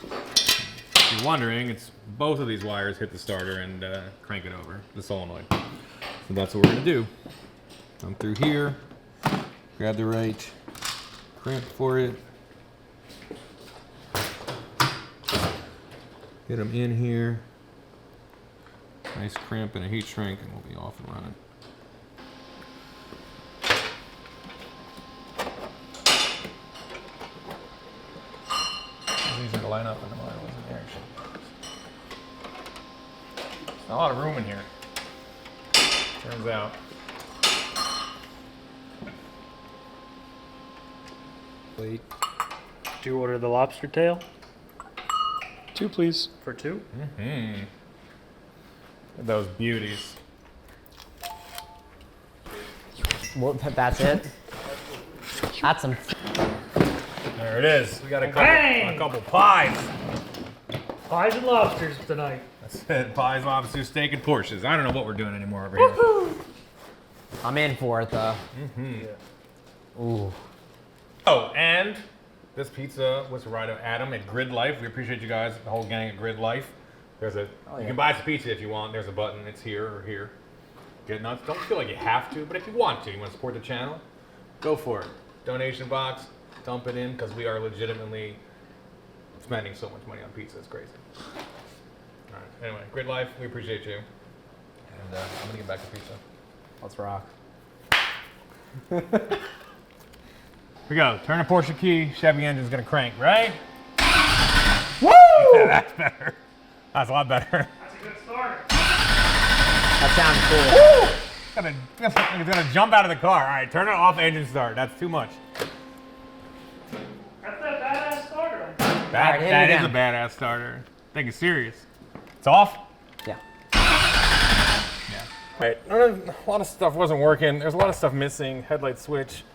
if you're wondering, it's both of these wires hit the starter and crank it over, the solenoid. So that's what we're going to do. Come through here, grab the right crimp for it, Get them in here. Nice crimp and a heat shrink, and we'll be off and running. It's easy to line up in the mine wasn't there. There's a lot of room in here. Turns out. Plate. Did you order the lobster tail 2, please. for 2? Mm-hmm. Those beauties. Well, that's it. That's some. There it is. We got a Bang! couple pies. Pies and lobsters tonight. That's it. Pies, lobster, steak, and Porsches. I don't know what we're doing anymore over here. I'm in for it though. Mm-hmm. Ooh. Oh, and this pizza was right of Adam at Grid Life. We appreciate you guys, the whole gang at Grid Life. There's a you can buy some pizza if you want. There's a button. It's here or here. Get nuts. Don't feel like you have to, but if you want to support the channel, go for it. Donation box, dump it in because we are legitimately spending so much money on pizza. It's crazy. All right. Anyway, Grid Life, we appreciate you. And I'm gonna get back to pizza. Let's rock. Here we go. Turn the Porsche key. Chevy engine's gonna crank, right? Woo! Yeah, that's better. That's a lot better. That's a good starter. That sounds cool. It's gonna jump out of the car. All right, turn it off. Engine start. That's too much. That's that badass starter. That hit it is a again. badass starter. I think it's serious. It's off. Yeah. Right. A lot of stuff wasn't working. There's a lot of stuff missing. Headlight switch,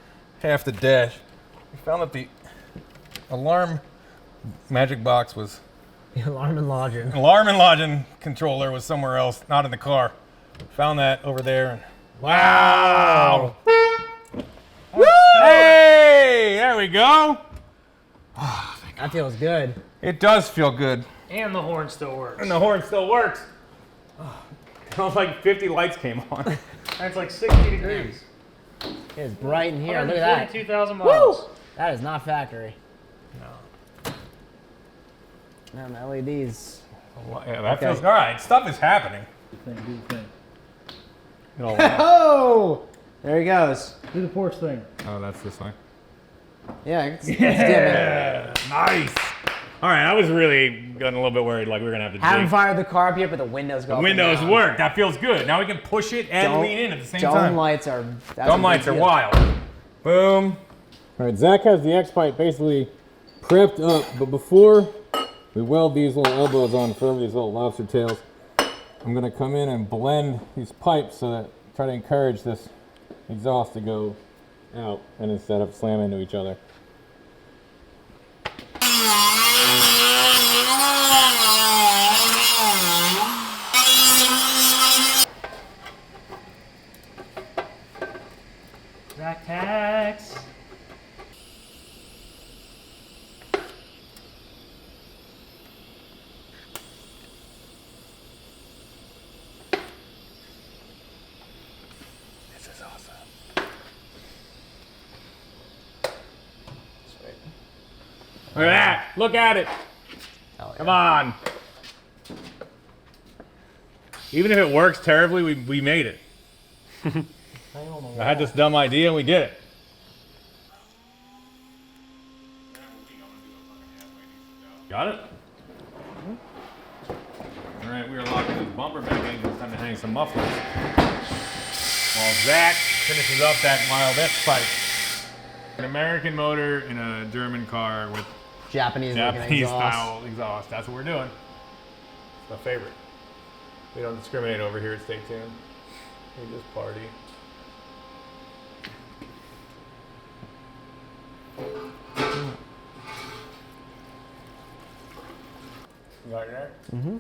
half the dash. We found that the alarm magic box was. The alarm and lodging. Alarm and lodging controller was somewhere else, not in the car. Found that over there. And wow! Woo! Hey! There we go. That feels good. It does feel good. And the horn still works. And the horn still works. Sounds like 50 lights came on. And it's like 60 degrees. It is bright in here. Look at that. 142,000 miles. That is not factory. No. Man, the LEDs. Yeah, that feels all right. Stuff is happening. Do the thing. Oh! There he goes. Do the Porsche thing. Oh, that's this way. Yeah, it's yeah. Nice. All right, I was really getting a little bit worried, like we were gonna have to. Haven't dig. fired the car up yet, but the windows go. The up windows and down. work. That feels good. Now we can push it and Dome- lean in at the same Dome time. lights are. That's Dome a lights big are deal. wild. Boom. All right, Zach has the X pipe basically prepped up, but before we weld these little elbows on for these little lobster tails, I'm gonna come in and blend these pipes so that try to encourage this exhaust to go out and instead of slam into each other. Rack tax. This is awesome. Look at that. Look at it. Hell yeah. Come on. Even if it works terribly, we made it. I had this dumb idea and we did it. Got it? All right, we are locking this bumper back in. It's time to hang some mufflers. While Zach finishes up that Wild X pipe. An American motor in a German car with Japanese Japanese exhaust. style exhaust. That's what we're doing. It's my favorite. We don't discriminate over here at Stay Tuned. We just party. You got it there? Mm-hmm.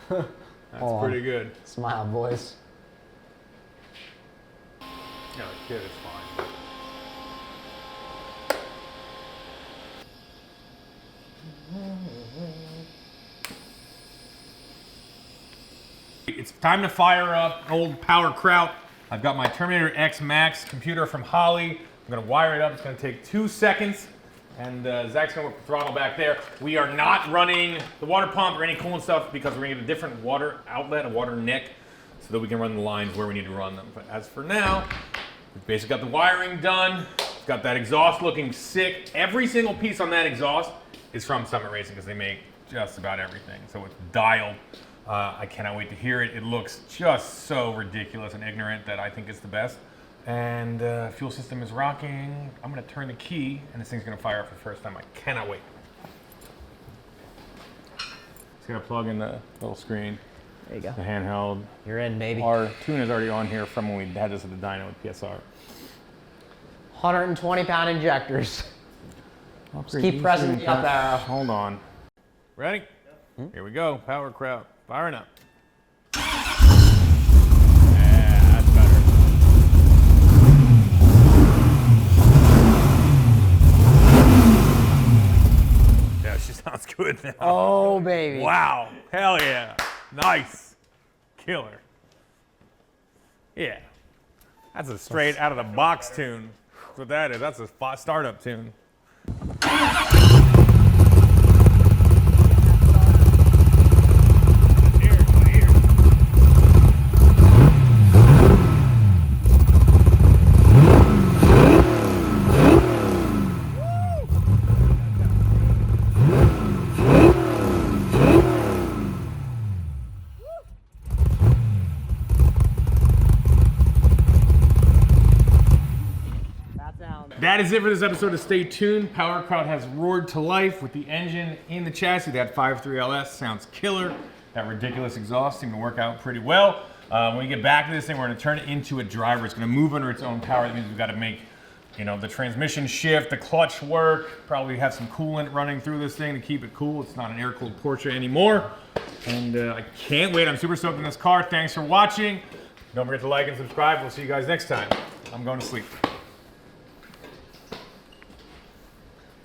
That's Hold on. pretty good. Smile, boys. No, the kid is fine. It's time to fire up old PowerKraut I've got my Terminator X Max computer from Holly. I'm gonna wire it up. It's gonna take 2 seconds. And Zach's gonna work the throttle back there. We are not running the water pump or any coolant stuff because we're gonna get a different water outlet, a water neck, so that we can run the lines where we need to run them. But as for now, we've basically got the wiring done. It's got that exhaust looking sick. Every single piece on that exhaust is from Summit Racing because they make just about everything. So it's dialed. I cannot wait to hear it. It looks just so ridiculous and ignorant that I think it's the best. And fuel system is rocking. I'm gonna turn the key and this thing's gonna fire up for the first time. I cannot wait. Just gonna plug in the little screen. There you go. The handheld. You're in, baby. Our tune is already on here from when we had this at the dyno with PSR. 120-pound injectors. Just keep pressing the up arrow. Hold on. Ready? Here we go. PowerKraut. Firing up. Yeah, that's better. Yeah, she sounds good now. Oh, baby. Wow. Hell yeah. Nice. Killer. Yeah. That's a straight out of the box tune. That's what that is. That's a startup tune. That is it for this episode of Stay Tuned. PowerKraut has roared to life with the engine in the chassis. That 5.3 LS sounds killer. That ridiculous exhaust seemed to work out pretty well. When we get back to this thing, we're gonna turn it into a driver. It's gonna move under its own power. That means we've gotta make, you know, the transmission shift, the clutch work, probably have some coolant running through this thing to keep it cool. It's not an air-cooled Porsche anymore. And I can't wait. I'm super stoked in this car. Thanks for watching. Don't forget to like and subscribe. We'll see you guys next time. I'm going to sleep.